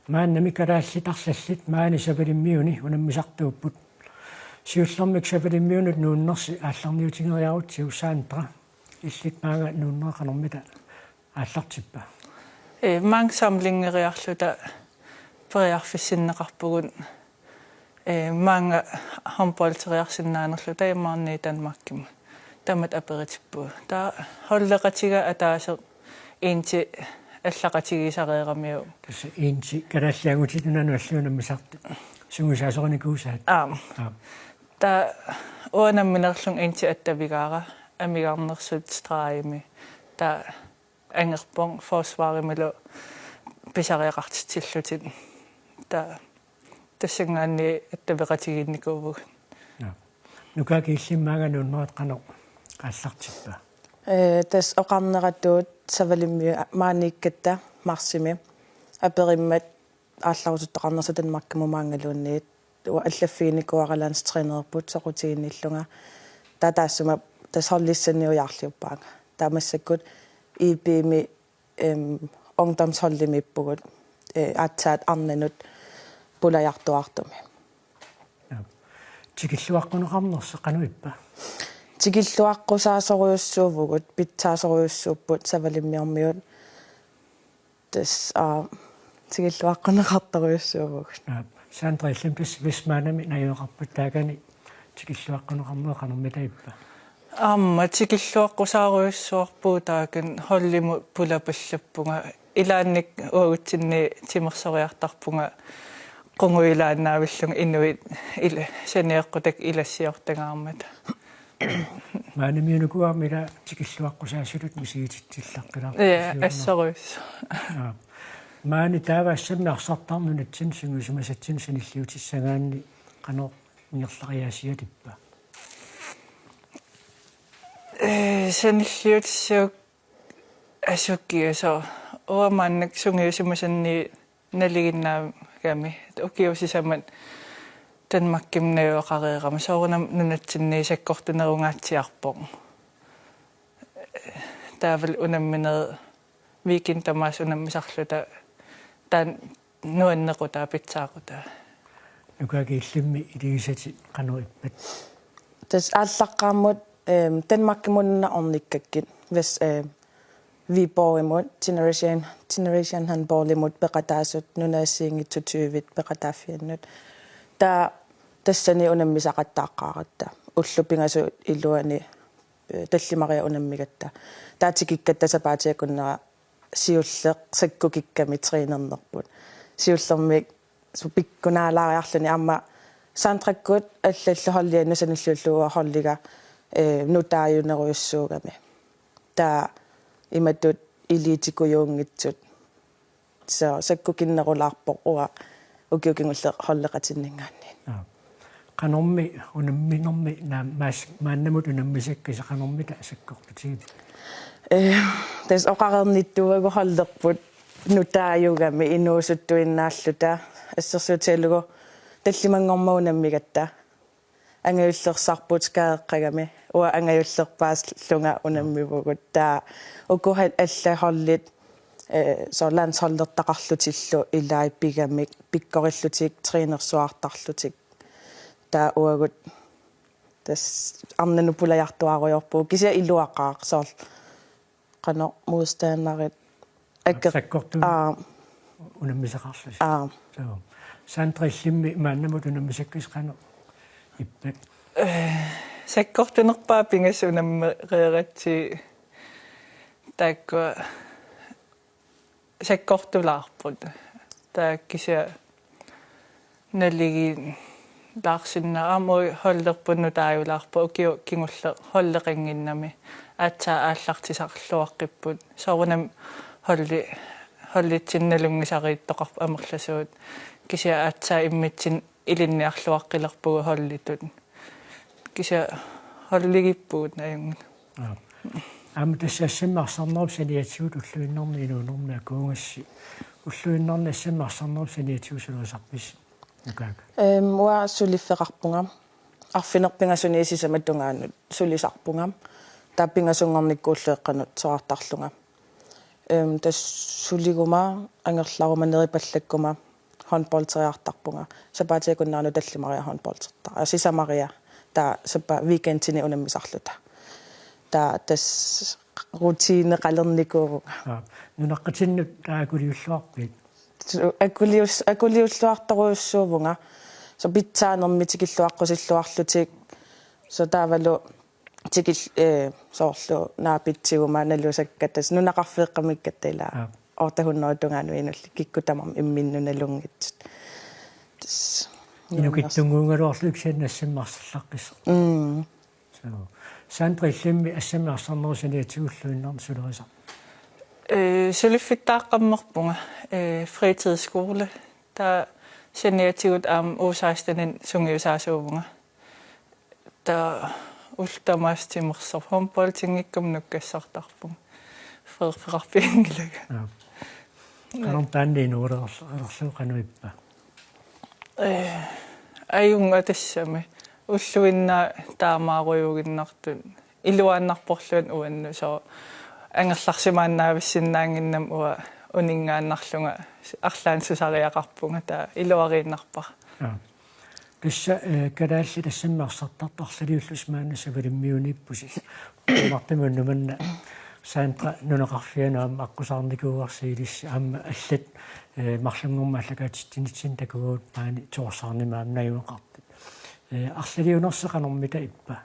мааннами калааллитарлаллит маани савалиммиуни унаммисартууппут сиуллэрмик савалиммиунут нууннерси аалларниутигериарутси усаантра иллит маага нууннеқанэрмита ааллартиппа mangsamlingeriarluta periarfissinneqarpugun maanga håndboldteriarsinnaanerluta immaarni Danmarkkim tamat aperitippu ta holleqatiga ataase inti аллақатигисареерамиу тасса инти каналлаагутитунану аллуунаммисарт сунгусаасориникуусаат та уанамминерлун инти аттавигаара амигарнерсут страими та ангерпон форсварималу писариақартитсиллутит та тассангаанни аттавеқатигинникуувуг нукаакииллиммаагануун маат қано qaallартиппа тас оқарнератуут савалимми maanikkatta марсими апериммат аалларутуттоқарнерса Данмаркиму маангалуунниит аллаффиникуаралаанс тренерпут соқутигинниллунга татаассума тасорлиссаниуяарлиуппаага таамассаккут ипими ungdomsholdimippugut атсаат арнанут пулаяртуартуми тикиллуаққунеқарнерса қануиппа тикиллуаққусаасориуссуувгут питсаасориуссууппут савалиммиормиут тас тикиллуаққунеқарториуссуувгут сандра иллимпис висмаанами наюоқарпут таагани тикиллуаққунеқарнер қануммитаиппа тикиллуаққусааруйуссуарпуу таакан холлиму пулапаллаппунга илаанник уагутсинни тимерсориартарпунга qunguilaannaavillung inuit ila saneeqqutak ilassiortangаарmata маанамиунукуармила тикиллуаққусаасулут мисигититсиллаққилар ассоруис маани тааваассамми арсартаарнунатсин сунгусумасатсин саниллиутиссагаанни қано миерлариасиатиппа саниллиутиссук асуккиасо уамааннак сунгиусумасанни налигиннаагами укиусисамат Данмаркимнаюоқареерама соорунам нунатсинни саккортунерунгаатсиарпоқ таавал унамминер викин тамаас унаммисарлута таан нуаннеқута питсаақута нукаакииллимми илигисати қануиппат тас ааллаққааммут Данмаркимунна орниккаккит вес vi bor imod generation han bor imod beqataasut nunaassiingitsutuvit beqataafiannut ta tassani unammisaqattaaqaaratta ullupingasu illuani tallimaria unammigatta taatikikkatta sapaatiakunnera siulleq sakkukikkami triinernerput siullermik supikkunaalaariarluni amma saantrakkut allalluholliannu sanulluulluua holliga nutaayuneruissuugami ta imatut iliitikujuungitsut so sakkukinnerulaarpoq uga ukiukingulle holleqatinningaanni qanormi unamminermi naammaas maannamut unammisakkisa qanormita sakkortutigit tas oqarernittuagu hollerput nutaayugami inuusuttuinnaalluta assersuutialugu tallimangorma unammigatta angayullersarput skaaeqqagami uа angajullerpaaslunga unammivugut taa ukuhat allahollit so landshollertaqarlutillu ilaippigamik pikkorillutik triinersuartarlutik taa uagut tas arnanu pulajartuaruyorpuu kisia iluaqaaq soor qano muustaaнаrit sakkortu unammisaqarlus so sandrillimmi maannamut unammisakkis qano ippat sakkortunerpaa pingasunammereeratsi taakku sakkortulaarput taakkisia nalligi laarsinna amoi hollerpunnu taajulaarpu ukiu kingulle holleqanginnami aatsaa aallartisarluaqqipput soorunam hollitsinналунгисарииттоқарпу амерласуут кися аатsaa иммитсин илинниарлуаққилерпугу холлитут кися холлигиппуут наюнгут амтассассаммарсарнеруп саниатсуут уллуиннэрми инуунэрми акуунгасси уллуиннэрнассаммарсарнеруп саниатсуусулуусарпис нукаак уа сулиффеқарпунга арфинерпингасуниисисаматтунгаанут сулисарпунга тааппингасунгорниккууллеэққанут соартарлунга тас сулигума ангерларума нерипаллаккума håndboldtræartarpunga sapaatiakunnaanu tallimaria håndboldtræar asisamaria ta sapa weekendini unammisarluta ta tas rutine qalernikuuga nunaqqatinnut taakuliulluarpit akuliulluartoruussuuvunga so pitsaanermi tikilluaqqusилluarlutik so taavalu tikil soorlu naapitsiguma nalusakkatas nunaqarfeeqqamikkattila ортахуннерутунгаануинулли киккутамам имминнуналунгит инукиттунгуунгалуарлуксианнассиммарсаллаққиссо so сандриллимми ассамиарсарнерусиниатигуллуиннарн сулерисар сулиффиттааққаммерпунга fritidsskole der seniatigut U16 sungiusaasuuvunga der ultamastimmerser håndboldtingikkum nukkassartarpung ferferpingilaga канам таанниинуулерсуқануиппа аюнга тассами уллуиннаа таамааруйугиннартун илуааннарпорлуан уанну соо ангерларсимааннаависсиннаангиннам уа унингааннарлунга арлаан сусариақарпунга таа илуарииннарпар кисса кадаалли тассаммаарсартартарлалиуллус мааннасавалиммиуниппусис мартимуннуманна саантра нунеқарфианаам аққусаарникууарсиилисси аама аллат марлунгуммааллагаатиттинитсин такугуут маани тоорсаарнимаам наюнеқарпит арлалиунерсеқанэрмита иппа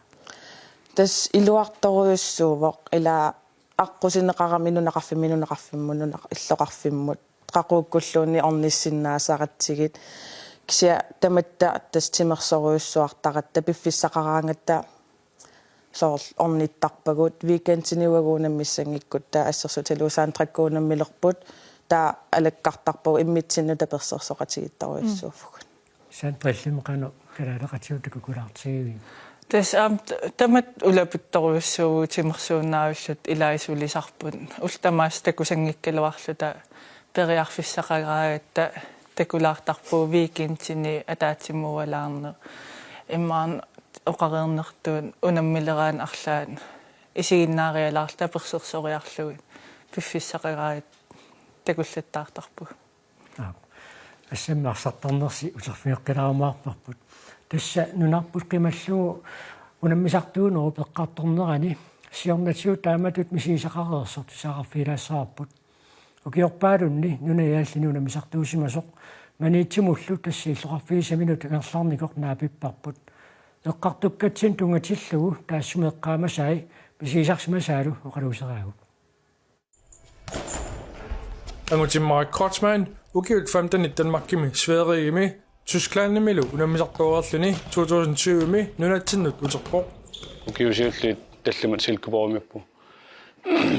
тас илуарторуйуссуувоқ ила аққусинеқараминунеқарфиммунеқарфиммунунеқ иллоқарфиммут қақууккуллууни орниссиннаасаратсигит кися таматта тас тимерсоруйуссуартаратта пиффиссақараангатта соор орниттарпагут викендсиниуагуунаммиссангиккут таа ассерсутилуусаантраккуунаммилерпут таа алаккартарпагу иммитсинну таперсерсоқатигиттаруйуссууфгут сантриллимеқану калаалеқатиутакукулаартигиви тас тамат улапутторуйуссуу тимерсууннаавиллут илаисулисарпут ултамаас такусангиккалуарлута периарфиссақагаагатта такулаартарпуу викендсини атаатсиммуалаарне иммаан оқарернертуун унаммилераан арлаан исигиннаариалаар таперсерсориарлугит пиффиссақагаат такуллаттаартарпу ассаммаарсартарнерси утерфиоққилаамаарпарпут тасса нунарпут қималлугу унаммисартуунеру пеққарторнерани сиорнатиу тааматут мисисақареерсорт саараффилаассаарпут укиорпаалунни нунаяаллини унаммисартуусимасоқ маниитсимуллу тассииллоқарфиисаминут ангерлаарникоқ наапиппарпут эққартуккатсин тунгатиллугу таассумеққаамасаи мисисарсимасаалу оқалуусераагу ангутиммарак Kortsman ukiut 15 Danmarkimi Sverigimi Tysklandnimilu unammisartuaralluni 2020mi nunattinnut uterpoq ukiusiulli tallumat silkuporumippu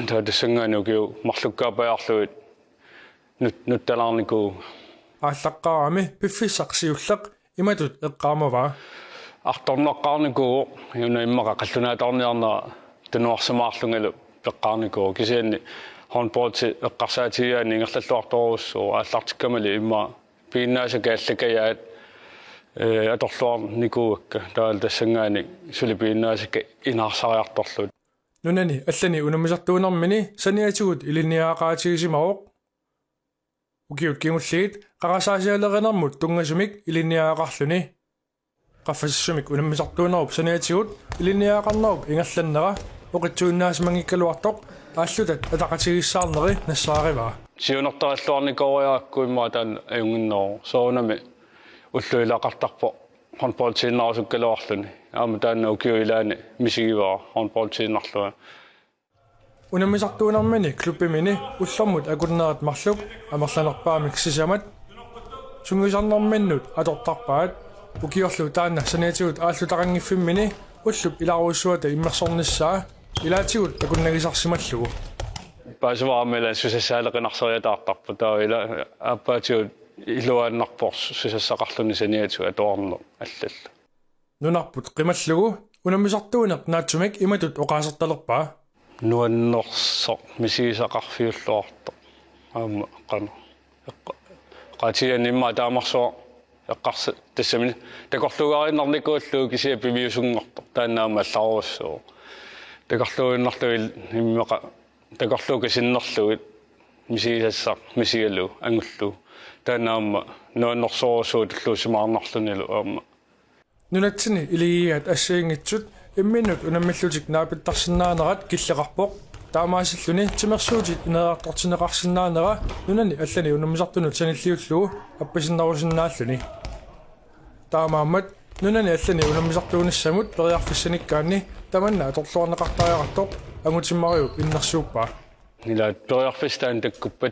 taa tassangaani ukiu marlukkaapaaarluit nuttalaarniku ааллаққарами пиффиссақсиуллақ иматут эққаамаваа арторнеққарнику юна иммақа қаллунаатарниарнера тануарсамаарлунгалу пеққарнику кисианни håndboldtil eqqarsaatigiaani ingerlalluartoruussuu aallartikkamali imma piinnaasaka allakayaat atorluarnikuukka taal tassangaani suli piinnaasaka inaarsariartorlut nunani allani unammisartuunermini saniatigut iliniaaqaatigisimavoq ukiut kingulligit qarasaasialerenermut tungasumik iliniaaqarluni qaffassummik unammisartuunerup saniatigut iliniaaqarnerup ingerlannera oqitsuunnaasimanngikkaluartoq ааллутат атақатигиссаарнери нассаарива сиунертараллуарникориаакку имма таан аюнгинноо соонами уллуилақартарпо håndboldтииннарусуккалуарлуни аама таанна укиуилаани мисигиваа håndboldтииннарлуа унаммисартуунэрмини клуббимини уллэрмут акуннерат марлук амерланерпаамик сисамат сунгисарнэрминнут атортарпаат укиорлу таанна саниатигут ааллутақангиффиммини уллуп иларуссуата иммерсорниссаа илаатигут акуннагисарсималлугу паасваамела сусассаалеқинарсериатаартарпу таавила ааппаатигут илуааннарпорс сусассақарлуни саниату атуарнер аллалла нунарпут қималлугу унаммисартуунеқ наатсумик иматут оқаасерталерпаа нуаннерсо мисигисақарфиуллуарто аама қана qatian imma taamarsoo eqqarsa tassamini takorlugaarinnarnikuullu kisia pimiusungorto taannaama allaruussuu takorluginnarluil immeqa takorluga sinnerluit misigisassaq misigallu angullu taannaama nuannersorusuut ulluusimaarnarlunilu aama nunatsini iligiat assiingitsut imminut unammallutik naapittarsinnaanerat killeqarpoq таамаасиллуни тимерсуутит инераартортинеқарсинаанера нунани аллани унамисартунут саниллиуллугу аппасиннарусиннааллуни таамааммат нунани аллани унамисартууниссамут периарфиссаниккаанни таманна аторлуарнеқартариартоқ ангутиммариу иннерсууппаа nila periarfistaan takkuppa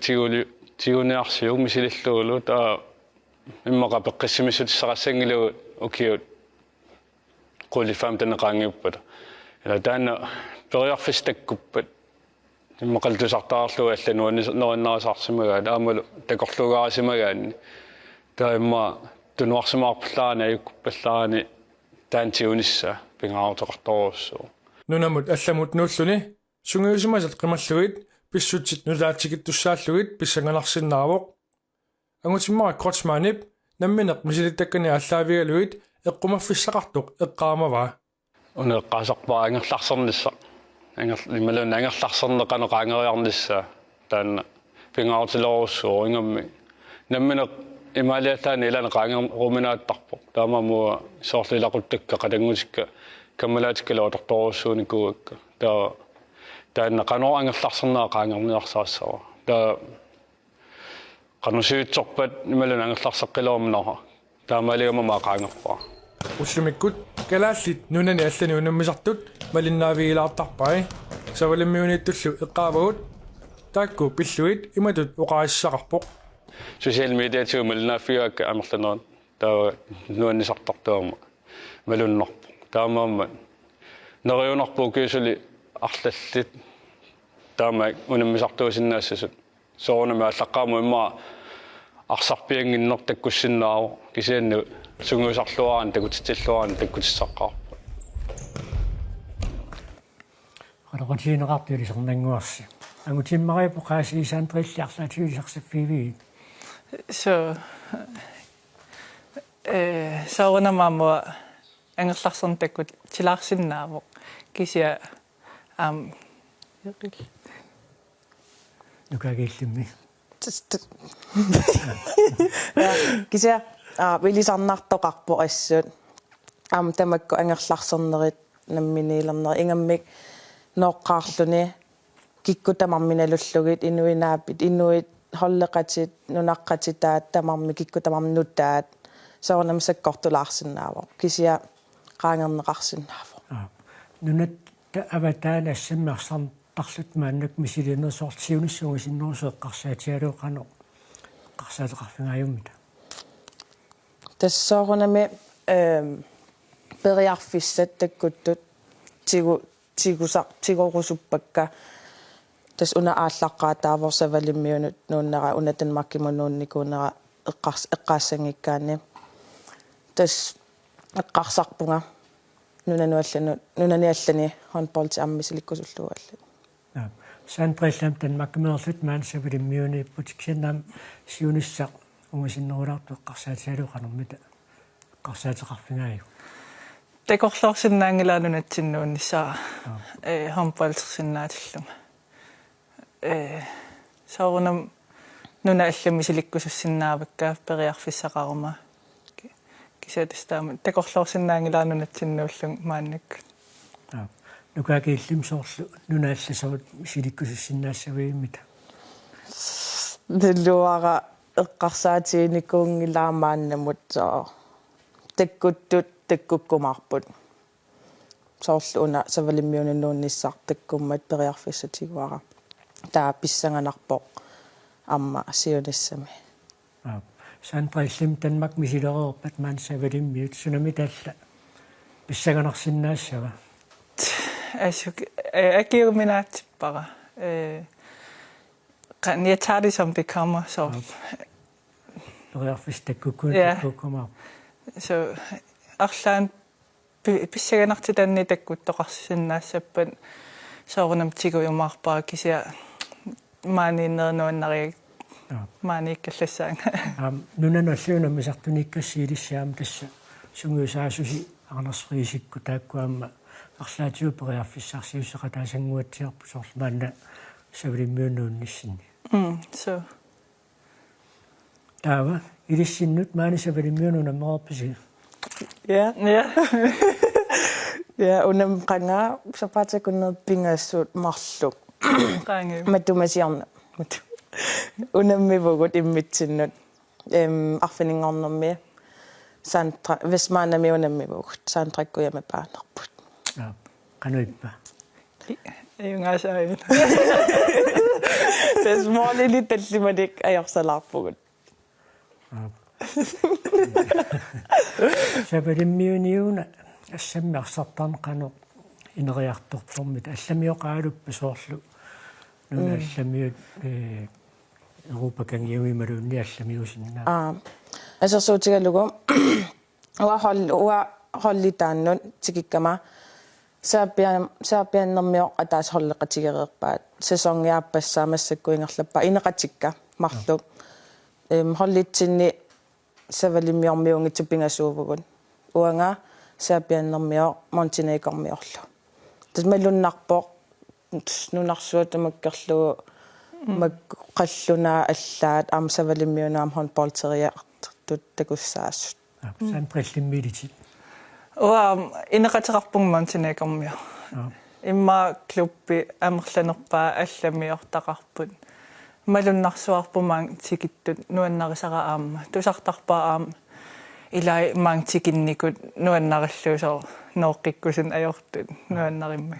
tiuniarsiu misililluulu taa immaqa peqqissimissutissaqassangilu ukiut qulifam tanaqaangiuppata ila taanna periarfistakuppat immaqaltusartaarlu allunuannaasarsimagaa taamalu takorlugaarsimagaanni taa imma tunuarsimaarpullaani ayukkuppallaraani taantiunissa pingaartoqartorussuu nunamut allamut nuulluni sungiusimasat qimalluit pissutit nulaatigittussaalluit pissanganarsinnaavoq angutimmara kortsmaanip nammineq misilittakkani allaavigaluit eqqumaffissaqartuq eqqaamavaa uneqqaasarpaa angerlarsernissa limalun angerlarsernеqaneqaangeriarnissa taanna pingaartilorussuur ingammi nammineq imaliattaani ilaneqaangeruminaattarpoq taamamua soorlilaquttakka qatangutikka kammalaatikkalua tortorussuuni kuukka taanna qanor angerlarsernaa qaangerniarsaassawa taa qanusiutsorpat nimalun angerlarseqqilorminaha taamaligamama qaangerpaa ullimikkut kalaallit nunani allani unammisartut malinnaavigilaartarpai savalimmiuniittullu eqqaavagut taakku pilluit imatut uqaassaqarpoq social media tu malnaafiaakka amerlanoon taa nuannisartartuama malunnerpoq taamaamma neriunarpuu kiusuli arlallit taama unammisartuusinnaassasut soornama allaqaamu imma arsarpianginner takkussinnaavo kisiannu sunguusarluaraan takutitilluaraan takkutiссаққарпа qanoqutiineqartuulisernaanguarsi angutimmariapu qaasiisaantriilliarlaatiulisarsaffivigi soornamaamua angerlarsern takkut tilaarsinnaavoq kisia nukagillimmi kisia vilisarnaartoqarpoq assut tamakku angerlarsernerit namminiilerner ingammik nooqqaarluni kikkutamarminallullugit inuinaapit inuit holleqatit nunaqqatitaat tamarmi kikkutamarnuttaat soornamisakkortulaarsinnaavoq kisia qaangerneqarsinnaavoq nunat avataan assammersarn tarlut maannak misilinersortiunissuugisinneruseeqqarsaatialuuqano qarsaateqarfingaajumita tassoorunami periarfissat takkuttut tigurusuppakka tas una aallaqqaataavorsavalimmiunut nuunnera unatanmarkimunuunnikuunera eqqaassangikkaanni tas eqqarsarpunga nunaniallani handballti ammisilikkusullugallu Sandrillam tanmakkimerlut maansavalimmiuniipput kiannam siunissaq ungisinnerulaartu eqqarsaatialuuqanermita eqqarsaateqarfingaaju takorlorsinnaangilaanunatsinnuunnissaa handballtersinnaatilluma soorunam nuna allamisilikkуsussinnaavakka periarfissaqaruma kisiatastaama takorlorsinnaangilaanunatsinnuullung maannakku nukagillim soorlu nunaallasarut silikkusussinnaassaviimmita nilluara eqqarsaatiinikuungilaamaannamut takkuttut takkukkumarput soorlu una savalimmiununnuunnissaq takkummat periarfissatiguara taa pissanganarpoq amma siunissami Sandrillim tanmak misilereerpat maansavalimmiut sunami taalla pissanganarsinnaassava akiuminaatippara jeg tager det som det kommer så så arlaan pissaganartitanni takkuttoqarsinnaassapan soorunam tiguumarpaa kisia maaniinnernuannariak maaniikkallassaanga nunanalluunammisartunikkassiilissaam tassa sunguusaasusi arnersriisikku taakkuamma арлаатиу периарфиссарсиуссеқатаасангуатсиарпу соорлмаанна савилиммиунууннисsinni so таава илиссиннут маани савилиммиунунаммеқарписи ja ja unam qanga sapatakunnerpingaassuut marlu matumasiarna unammivugut immitsinnut arfiningornermi santra vismaanami unammivugut saantrakkuyamme paanerput qanuippa Ayungasaayun. Tasmaalili tallimanik ajorsalarpugut. Савалиммиуниуна ассаммиарсартарн қано инериарторпормит алламиоқаалуппа соорлу нуна алламиут Europa кангиуималуунни алламиусиннаа Асерсуутигалугу уа холлитааннут тикиккама саапианнэрмиоқ атаас холлекатигереерпаат сесонгиаппассаамассаккуингерлаппа инеқатикка марлу холлитсинни савалиммиормиунгитсуппингасуувгут уанга саапианнэрмиоқ монтинеикормиорлу тасмалуннарпоқ нунарсуа тамаккерлугу макқаллунаа аллаат аам савалиммиунаам хонполтериаартут такуссаасут сан приллиммилитит уа инеқатеқарпунг монтинеикормио имма клубби амерланерпаа алламиортақарпут малуннарсуарпумаан тикиттут нуаннарисара аама тусартарпаа аама илай маан тикинникут нуаннариллуусоо ноққиккусун аёртут нуаннариммаг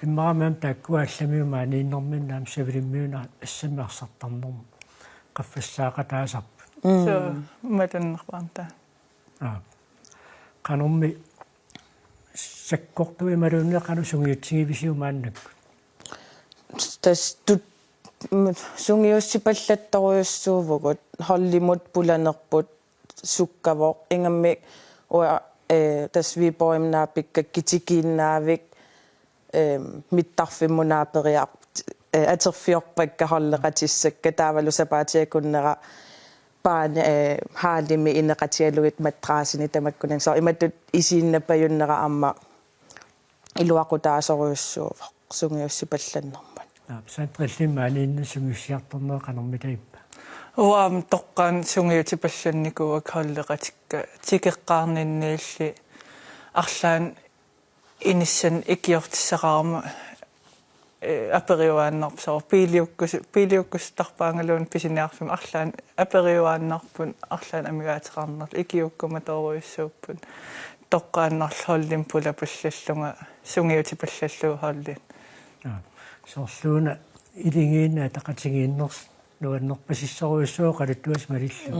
иммаамаам таккуалламиумаани иннэрминнаам савалиммиуна ассаммиарсартарнэрму qaffassaaqataasarp so малуннарпаанта qanummi sakkortui malunne qanu sungiutsingivisiumaannak tas tut sungiussipallattoruissuuvugut hollimut pulanerput sukkavoq ingammi ua tas viipoimnaapikka kitikiinnaavik mittarfimmunaaperiaq aterfiorpakka holleqatissakka taavalu sapaatiakunnera paan haalimi ineqatialugit matraasini tamakkunan so imatut isiinnapajunera amma iluaqutaasoruissuuvoq sungiussipallannermat saatrillimaaniinna sungiussiartornee qanermitaippa uam toqqaan sungiutipallannikuvak holleqatikka tikeqqaarninniilli arlaan inissan ikiortissaqaarma aperiuaannarpsor piiliukkustarpaangaluun pisiniarsum arlaan aperiuaannarpun arlaan amigaateqarnerl ikiukkumatoruissuuppun toqqaannarl hollim pulapallallunga sungiutipallalluu hollin soorluuna ilingiinna taqatigiinners nuannerpasissoruissuo qalattuas malillu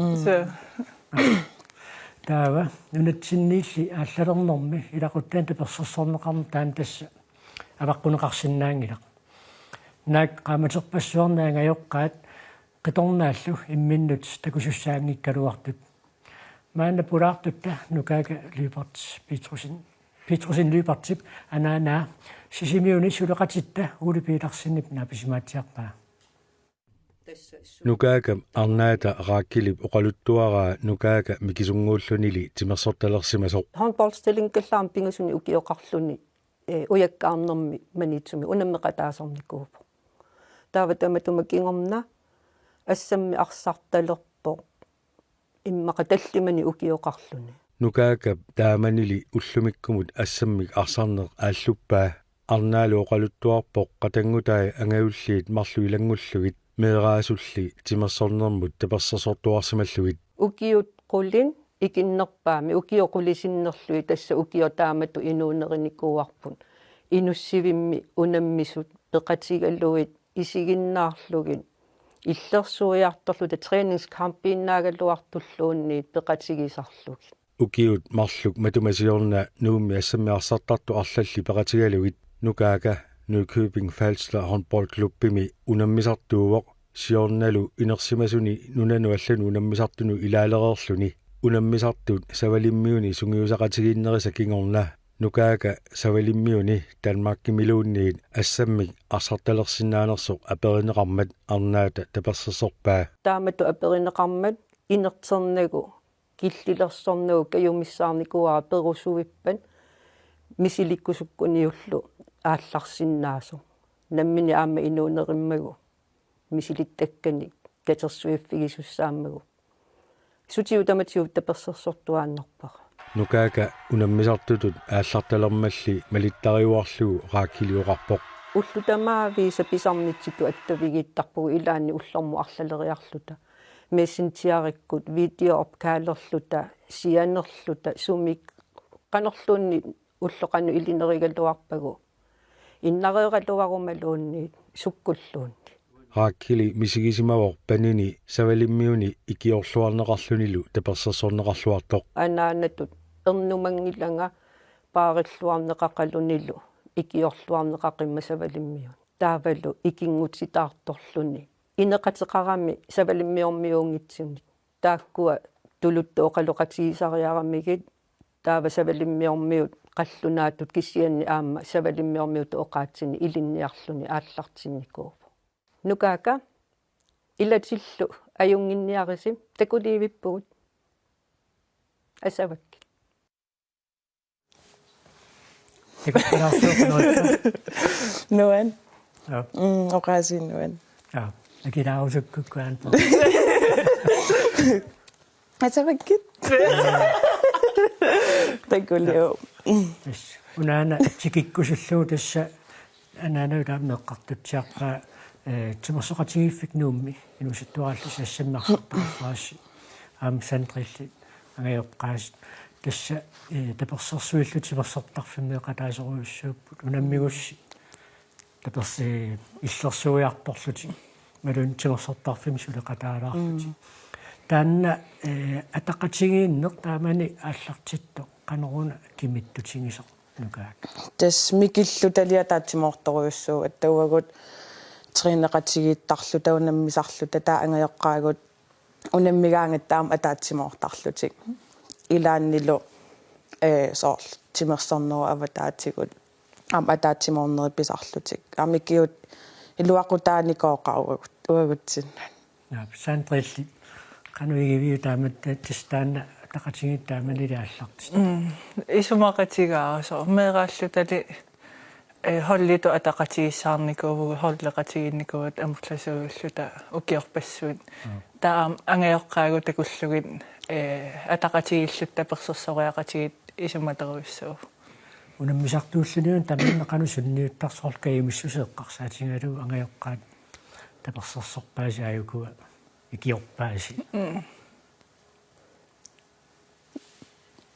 taava nunatsinniilli aallalернэрми илақуттаан таперсерсорнеқарма таан тасса аваққунеқарсинаангилақ наак qaamaterpassuarnaangajoqqaat qitornaallu imminnut takusussaaангikkaluartut maanna pulaartutta nukaaka lyparts Petrusin lypartip anaanaa sisimiuni suleqatitta ulipiilarsinnip naapisimaatiarpaa nukaaka arnaata raakkilip oqaluttuaraa nukaaka mikisunguullunili timersortalersimasoq handballstilling kallaam pingasuni ukioqarluni ujakkaarnermi manitsumi unammeqataasornikuupo taavatamatumакингорна ассамми арсарталерпо иммақаталлимани укиоқарлуни nukaaka taamanili ullumikkumut assammik arsarneq ааллуппаа арнаалу oqaluttuarpoq qatangutai angavulliit marlu ilanggullugit meeraasulli timersornermut tapersersortuarsimallugit ukiut qullin ikinnerpaami ukioqulisinnerlui tassa ukiotaamatu inuunerinikuuarpun inussivimmi unammisut peqatigalluit isiginnaarlugin illersuiartorluta træningskampiinnaagalluartulluunniit peqatigisarlugit ukiut marluk matumasiorna nuummi assammiarsartartu arlalli peqatigalugit nukaaka Nykøbing Falster håndboldklubbimi unammisartuuvoq siornalu inersimasuni nunanu allanu unammisartunu ilaalererluni unammisartut savalimmiuni sungiusaqatigiinnerisa kingorna nukaaka savalimmiuni Danmarkimiluunniit assammik arsartalersinnaanersoq aperineqarmat arnaata tapersersorpaa taamatu aperineqarmat inerternagu killilersornagu kajumissaarnikuaa perusuvippan misilikkusukkuniullu аалларсиннаасо наммини аама инуунериммагу мисилиттаккани катерсуиффигисуссааммагу сутиутаматиут таперсерсортуааннерпара нукака унаммисартутут аалларталермалли малиттариуарлугу рааккилиоқарпоқ уллутамаави саписарнитситу аттавигииттарпугу илаани уллэрму арлалериарлута мессенжиариккут видео опкаалерлута сианерлута сумик канерлуунни уллоқану илинеригаллуарпагу иннареералуарумалуунни суккуллуунни рааккили мисигисимавор панини савалиммиуни икиорлуарнеқарлунилу таперсерсорнеқарлуартоқ анаанатут эрнумангиланга паариллуарнеқақалунилу икиорлуарнеқақимма савалиммиун таавалу икингутитаарторлуни инеқатеқарами савалиммиормиунгитсуни тааккуа тулуттооқалоқатигисариарамигит таава савалиммиормиут қаллунаатут киссианни аама савалиммиормиут оқаатсини илинниарлуни ааллартинникуупу нукаака илатиллу аюнгинниарисим такулиивиппугут асавакки Nuan. Ja. Oqaasi nuan. Ja. Akirausukkuan. Asavakki. Takulio. Unaana tikikkusullu tassa anaanauta meqqartutsiaqqa timersoqatigiffik nuummi inusuttuarallus assammartarpaassi aam sandrilli angayoqqaas tassa tapersersuillu timersortarfimmi qataaseruussuupput unammigussi tapersi illersuiartorluti malun timersortarfimmi suleqataalaarluti taanna ataqatigiinneq taamani aallartitto qaneruna kimittutigisoq nukaak tas mikillu taliataatsimortoruussuu attauagut trineqatigiittarlu taunammisarlu tataa angayoqqaagut unammigaangattaam ataatsimortarlutik ilaannilu soorl timersorneru avataatigut am ataatsimorneripisarlutik amikiut iluaqutaanikoqaugut uagutsinnan ja sandrilli qanuigiviu taamat tastaanna taqatigiittaamalilaallart исумақатигаарсо меэрааллутали холлиту атақатигиссаарникуугу холлекатигинникуут амерласууиллута укиорпассуит таам ангеоққаагу такуллугит атақатигиллутта персерсориақатигит исуматеруиссуу унаммисартууллуниун таминнеқану сунниуттарсорл каимиссусеэққарсаатингалу ангеоққаат таперсерсорпааси аюкуа икиорпааси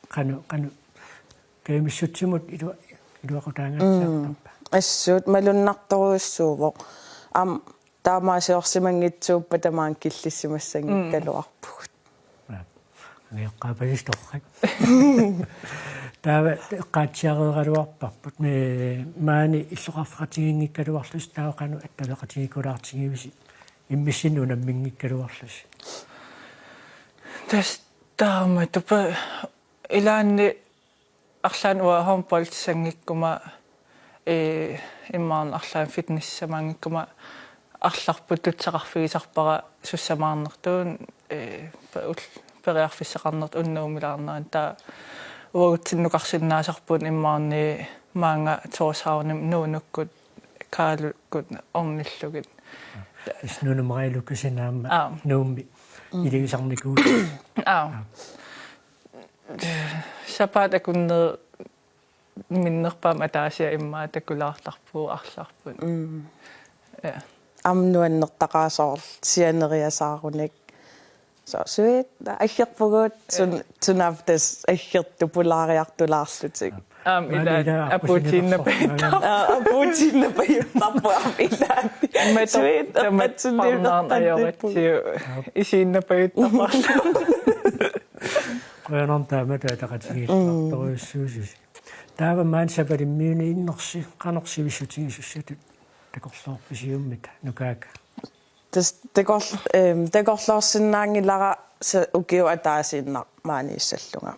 кану каимиссутсимут илуақутаангаатсаартарпа ассуут малуннарторуиссуувоқ ам таамаасиорсимангитсууппа тамаан киллиссимассангиккалуарпугут ангеоққаапалисторрак таава эққаатсиареералуарпарпут ме маани иллоқарфеқатигингиккалуарлус таақану атталеқатигиккулаартигивиси иммиссину наммингиккалуарлус тас таама тупа илаанни арлаан уа хомполт сангиккума иммаан арлаан фитнессамаангиккума арларпут тутсеқарфигисарпара суссамаарнертуун периарфиссеқарнерт уннуумилаарнеран таа уагутсиннукарсиннаасарпут иммаарни маанга тоосауним нуунуккут каалуккут орниллугит снунумарайлуккасинаама нуумми илигисарникуут сапаатакуннер миннерпаама таасиа иммаа такулаарларпуу арларпут амнуаннертақаасоор сианериасааруник суит аггерпугуут тунафтас аггерту пулаариартулаарлутик ила апутиннапаюттарпу амилаати суит таматсунниунартайоратсиу исииннапаюттарпарлу qoyanartaamata ataqatigiillartoruissuusus taava maansapalиммиуни иннерси qanersivisutigissussatut takorloorpisiummita nukaaka tas takorloorsinnaangillara ukiu ataasiinnar maaniissallunga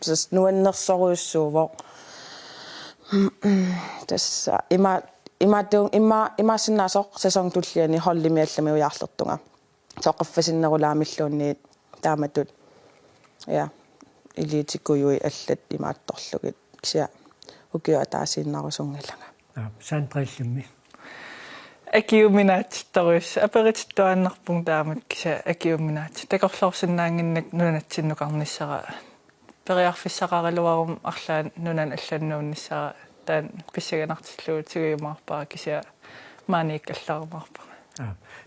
tas nuannersoruissuuvoq tas imaasinnasoq sasongtulliani hollimiallami ujaarlertunga soqaffasinnerulaamilluunniit taamatut ja илиитиккуйуи аллат имаатторлугит кися укиа таасииннарусунгилага сандриллимми акиуминаатторус аперититуаннарпун таамат кися акиуминаат такорлоорсинаангиннак нунатсиннукарниссара периарфиссақаралуарум арлаан нунан алланнуунниссара таан писсаганартиллуу тигиумаарпаа кися maanikkallarmarpa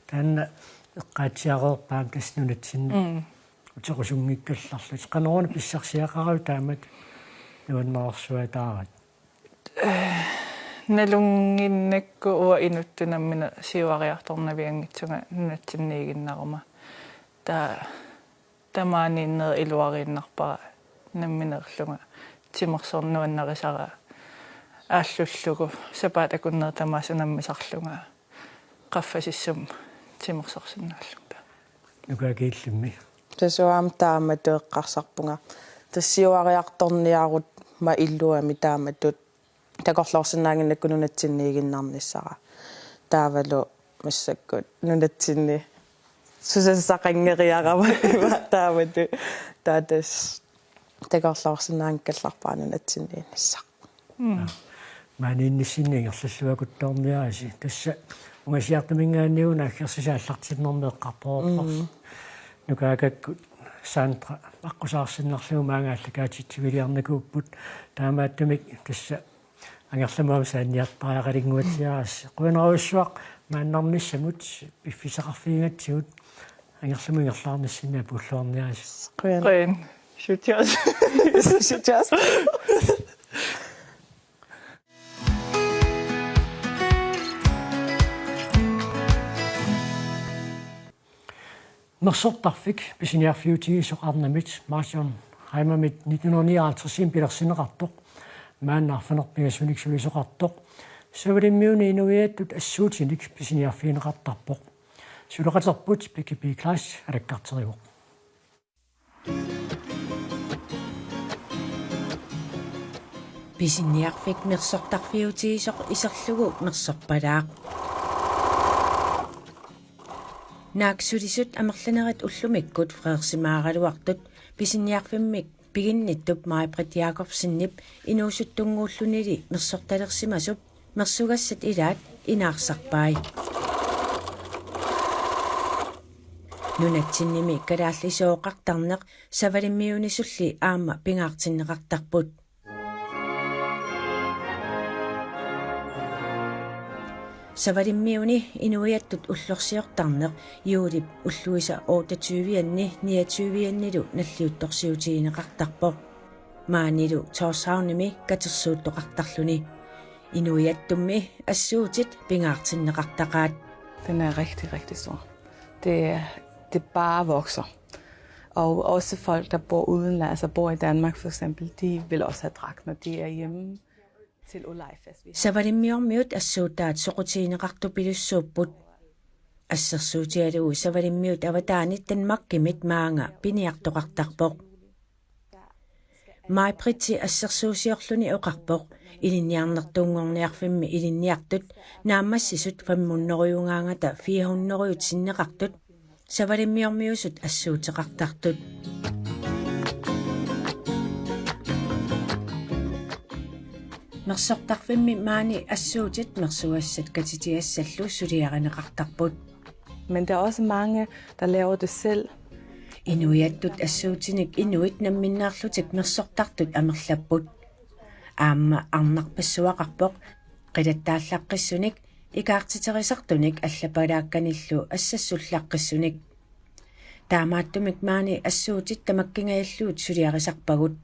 таанна эққаатсиареерпаам таснунатсинна утеқусунгиккалларлут қанерун писсарсиақарау таамат нуаннаарсуатаарат налунгиннакку уа инуттунаммина сиуариарторнавиангитсунга нунатсинниигиннарума тамаанииннер илуарииннарпара намминерлунга тимерсорнуаннарисара ааллуллугу сапаат акуннер тамаасунаммисарлунга qaffasissum тимерсорсиннааллунга нукаагииллимми тасуаам таама теэққарсарпунга тассиуариарторниарут ма иллуами тааматут такорлорсинаангиннакку нунатсинниигиннарниссара таавалу массаккут нунатсинни сусассақангериарама таавату таатас такорлорсинаангкалларпаа нунатсинниинниссақ маанинниссиннингерллуакутторниараси тасса унгасиартамингаанниуна аккерсисааллартиннэрмеэққарпоорпарс нукаагаккут сантра аққусаарсиннарлугу маангааллакаатитсивилиарнакууппут таамааттумик тасса ангерлумаам саанниартариақалингуатсиарасси қуинеруйссуақ мааннарниссамут пиффисақарфиингатсигут ангерлумингерлаарниссинаа пуллуарниарас қуин шутиас шутиас нерсортарфик писиниарфиутигисоқарнамит маасион хаймамит 1959 пилерсинеқартоқ мааннаарфанерпигасуниксулисоқартоқ савалиммиуни инуиаттут ассуутиник писиниарфиинеқартарпоқ сулеқатерпут пикипи класс алаккартериуоқ писиниарфик нерсортарфиутигисоқ исерлугу нерсорпалаақ нааксулисут амерланерит уллумиккут фреерсимааралуартут писиниарфиммик пигинниттуп Май-Брит Якобсеннип инуусуттунгууллунили мерсорталерсимасуп мерсугассат илаат инаарсарпай нунатсинними калааллисооқартарнеқ савалиммиунисулли аама пингаартиннеқартарпут савалиммиуни инуиаттут уллорсиортарнеқ юулип уллуиса 28-анни 29-аннилу наллиутторсиутигинеқартарпоқ маанилу торсауними катерсууттоқартарлуни инуиаттумми ассуутит пингаартиннеқартақаат. Den er rigtig, rigtig stor. Det bare vokser. Og også folk, der bor udenlands, altså bor i Danmark for eksempel, de vil også have dragt, når de er hjemme. савалиммиормиут ассуутаат соқутигинеқартупилуссууппут ассерсуутиалугу савалиммиут аватаанит танмаккимит маанга пиниартоқартарпоқ Май-Брити ассерсуусиорлуни оқарпоқ илинниарнертуунгорниарфимми илинниартут наамассисут 500-риунгаангата 400-риут синнеқартут савалиммиормиусут ассуутеқартартут мерсортарфимми маани ассуутит мерсуассат катитиассаллу сулиаринеқартарпут. Men der er også mange, der laver det selv. Inuiattut assuutinik inuit namminnaarlutik mersortartut amerlapput. Aamma arnarpassuaqarpoq qilattaallaqqissunik ikaartiterisartunik allapalaakkanillu assassullaqqissunik. Taamaattumik maani assuutit tamakkingajalluut suliarisarpagut.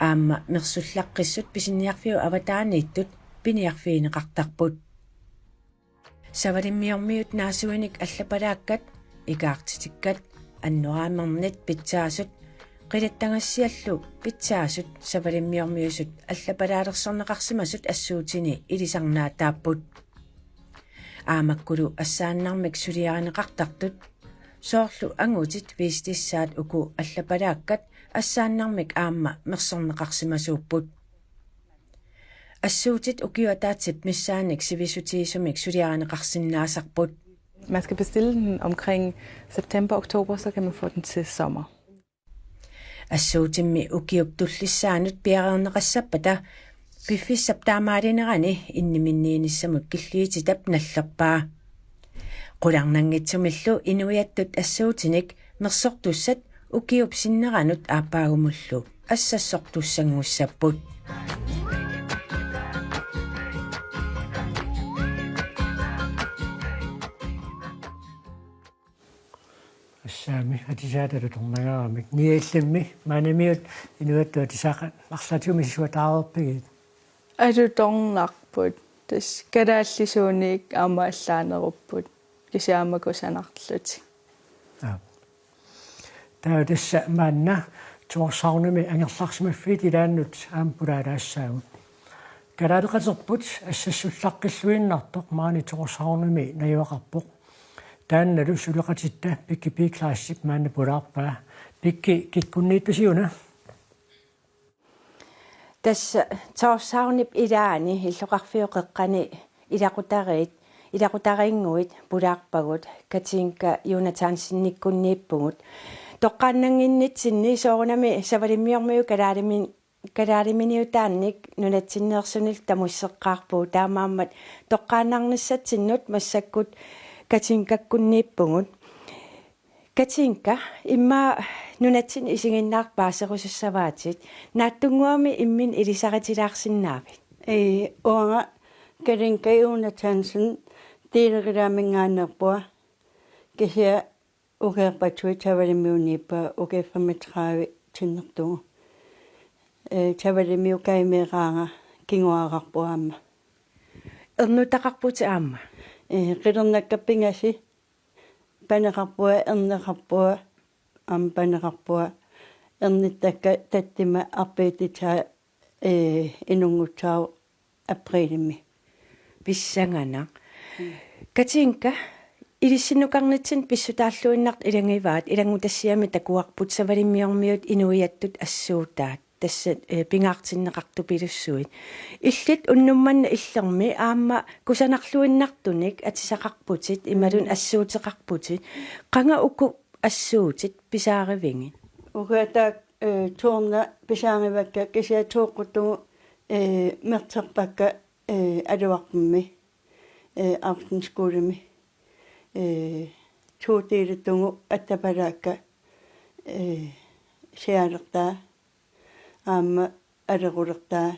Aamma mersullaqqissut pisinniarfiu avataaniittut piniarfiineqartarput. Savalimmiormiut naasuinik allapalaakkat ikaartitikkat annuaamernit pitsaasut qilattangassiallu pitsaasut savalimmiormiusut allapalaalersorneqarsimasut assuutini ilisarnaataapput. Aamakkulu assaannarmik suliarineqartartut soorlu angutit viistissaat uku allapalaakkat assaannarmik aamma mersorneqarsimasuupput. Assuutit ukiuataatip missaanik sivisutisumik suliarineqarsinnaasarput. Man skal bestille den omkring september-oktober, så kan man få den til sommer. Assuutimmi ukiuptullissaanut piareerneqassappata piffissaptaamaalinnerani inniminniinissamut killiititap nallerpaa. Qularnangitsumillu inuiattut assuutinik mersortussat ukiupsinneranut aapaagumullu assassortussanguussapput. Assami atisaatallu tornagaaramik niillammi maanamiut inuattua tisaaqa marlatiumi suataareerpigit Asutornarput tas kadaallisuunik aamaallaanерupпут кисиаамакусанарлути. Tää tässä manna tuossaaunami angerlarsimaffiit ilaannut aampulaalaassaagут. Kalaaleqaterput assassullaqqilluinnartoq maani tuossaaunami najuaqarpoq. Taannalu suleqatitta pikki piiklaassip maanna pulaarpaa. Pikki kikkunniittasiuna. Tässä tuossaaunip ilaani illoqarfiuqeqqani ilaqutaringuit pulaarpagut katinka Jonathansinnikkunniippugut. Toqqaannanginnitsinni soorunami savalimmiormiu kalaaliminiutaannik nunatsinneersunil tamusseqqaarpuu taamaammat toqqaannarnissatinnut massakkut katinkakkunniippugut. Katinka imma nunatsin isiginnaarpaaserusussavaatit naattunguami immin ilisaritilaarsinnaavit. Ei oanga katinka Jonathansin tiilerilaamingaanerpua kisia ugeerpatsuit tavalimiuniippa ugeeffamitqaavi tinnertugu. Tavalimiu kaimeeraanga kinguaqarpuaamma. Ernutaqarput aamma. Qilernakkapingasi paneqarpua erneqarpua paneqarpua ernittakka tattima arpiititaa inungutsaau aprilimi. Pissangana. Katinka ilissinnukarnitsin pissutaalluinnart ilangivaat ilangutassiami takuarput savalimmiormiut inuiattut assuutaat tässä pingaartinneqartupilussuit illit unnummanna illermi aamma kusanarluinnartunik atisaqarputit imalun assuuteqarputit qanga uku assuutit pisaarivingin ugaata tuorna pisaarivakka kisia tuoqquttugu merterpakka aluarpummi aftenskoolemi tuutiiluttugu attapalaakka sialertaa aamma alequlertaa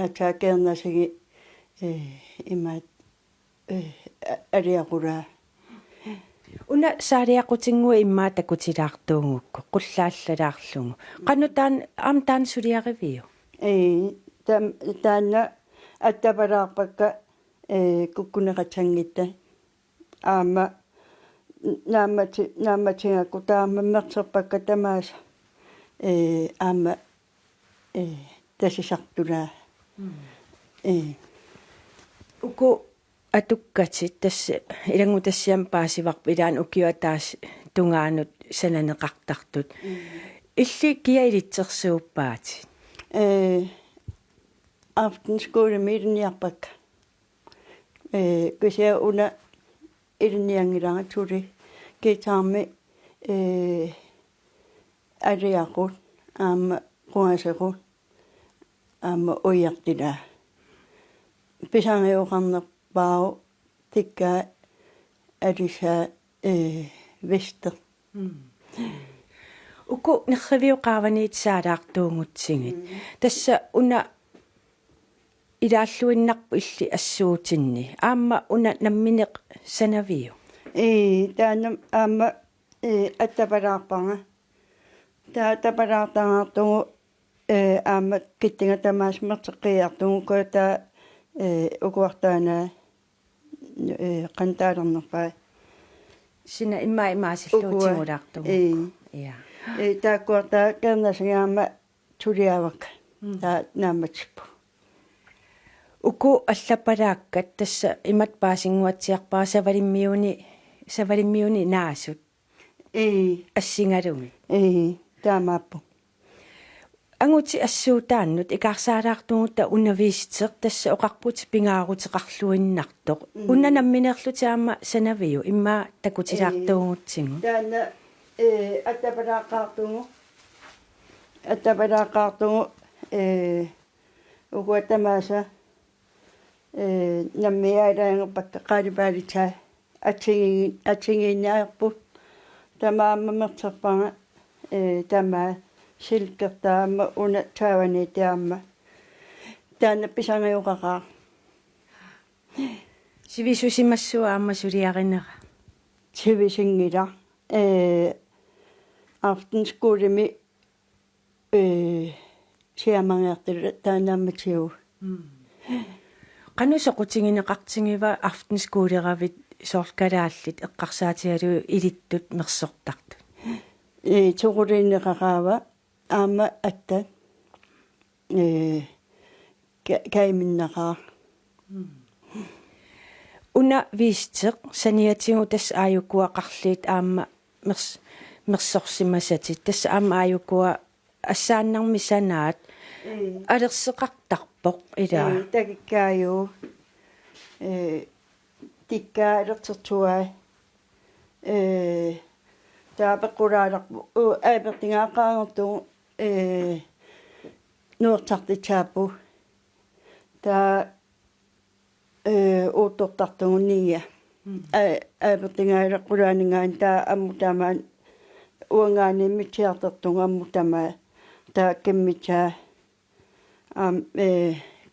ataakeernasigi imaat aliaqulaa una saaliaqutingua immaa takutilaartuungukku qullaallalaarlugu qanutaan amtaan suliariviu ei taanna attapalaarpakka kukkuneqatangitta aamma naammatingakku taamma merterpakka tamaasa aamma tasisartulaa uku atukkatit tässä ilangutassiam paasivarpilaan ukiuataas tungaanut sananeqartartut illi kiailitsersuuppaati aftenskoolemi ilniarpakka kisia una ilniangilanga tuli kitaarmi aliaqut aamma quasequt aamma uiartilaa pisangiuqarnerpau tikkaa alisaa vester uku nerriviuqaavaniit saalaartuungutsingit tässä una ilaalluinnarpu illi assuutinni aamma una nammineq sanaviu taanam aamma attapalaarpanga tapalaartangaartugu aamma kittinga tamaas merteqiartugu koota ukuartaanaa qantaalernerpaa sina imaasilluutingulaartugu ja taakkuartaa kernasingaamma tuliavakka taa naammatippu uku allapalaakkat tässä imat paasinguatsiarpaa savalimmiuni naasut assingalumi taamaappu anguti assuutaannut ikarsaalaartungutta unnaviisitseq tässä oqarput pingaaruteqarluinnartoq unna namminerlutaamma sanaviu imma takutilaartuungutsingu taana attapalaaqaartugu uguatamaasa nammiaalaangupakka qaalipaalitaa atsingiinniarput tamaamma merterpanga tamaa silkertaamma una taavaniitaamma taanna pisangiuqaqaa sivisusimassuaamma suliarinera sivisingila aftenskoolemi тиамангертил таанааматиу qanusоqutigineqartingiva aftenskuuleravit soorkalaаллит эққарсаатигалу илиттут мерсортартут тугулинеқараава аама атта кайминнақаа уна виистеқ саниатигу тас ааюкуақарлиит аама мерсорсимасати тас аама ааюкуа ассааннарми санаат алерсеқартарпоқ илаа такиккааю тиккаалертертуа таапеққулааларпу аапертингаақаангорту нуортартичаапу таа оотортартугуния аапертингаалеққулаанигаан таа аммутамаан уангаанimmitиартертунга аммутамаа таа кеммичаа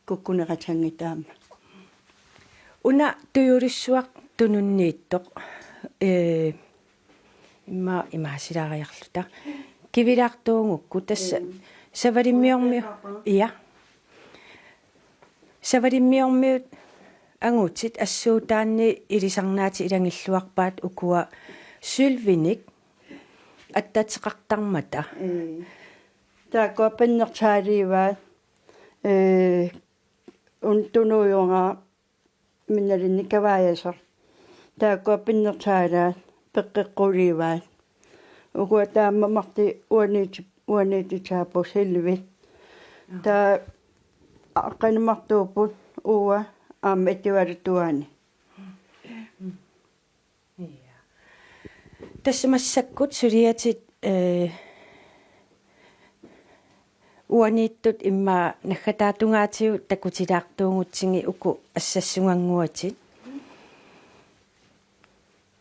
куккунератангитаама уна туйурissуақ тунуннииттоқ имаасилаариарлута кивилаартуунгукку тасса савалиммиорми иа савалиммиормиут ангутит ассуутаанни илисарнаати илангиллуарпаат укуа сулвиник аттатеқартармата таакуа паннертааливаа унтунуйонга минналинникавааясар таакуа паннертаалаа пеққеққуливаа угуа тааммамарти уанити таапу силвит таа аққанмартуупут уа ааммативалуттуаани тассамассаккут сулиатит уанииттут имма наггатаатунгаатигу такутилаартуунгутсинги уку ассассунгангуатит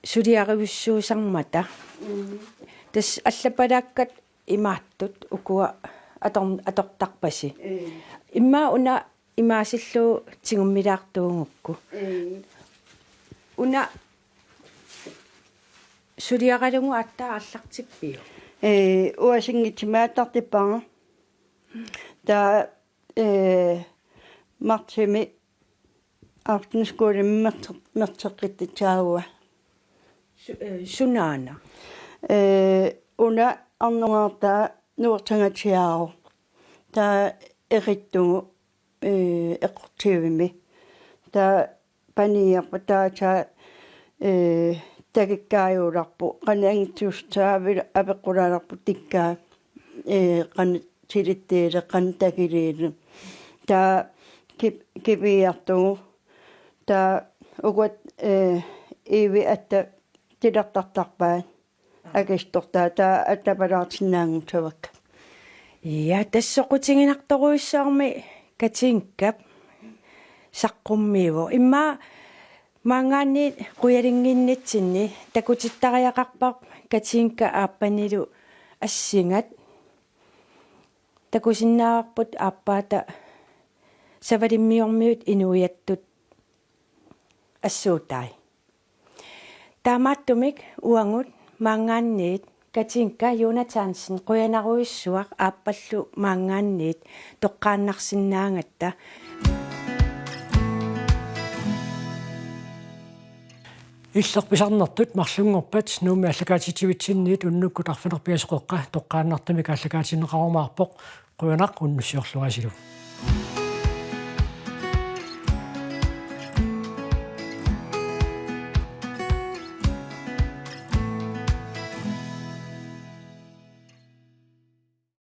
сулиаривуссуусармата тас аллапалааккат имааттут укуа атортарпаси имма уна имаасиллуу тигуммилаартуунгукку уна сулиагалугу аттаа аллартиппиу уасингитимааттартиппага таа мартими афтенскуулим мертеққиттаауа сунаана уна арнугаартаа нуортангатиаару таа эриттугу эққортивими таа паниарпа таачаа такиккааюуларпу канаангитсуустаавила апеққулааларпу тиккаа қана тилиттииле қана такилииле таа кипиартугу таа угуат иви атта тилартартарпаа агистортаа таа аттапалаартиннаангутавак я тассоқутингинарторуиссаарми катингкап саққуммиво имма мангаани қуялингиннитсинни такутиттариақарпар катингка ааппанилу ассингат такусиннаарпут ааппаата савалиммиормиут инуяттут ассуутай таамааттумик уангут мангаанниит катингка Юнатансен қуянаруиссуақ ааппаллу мангаанниит тоққааннарсинаангатта иллерписарнертут марлунгорпат нууми аллагаатитивитсинниит уннуккут арфинерпиасеқоққа тоққааннартамик аллагаатинеқарумаарпоқ қуянақ уннуссиорлугасилу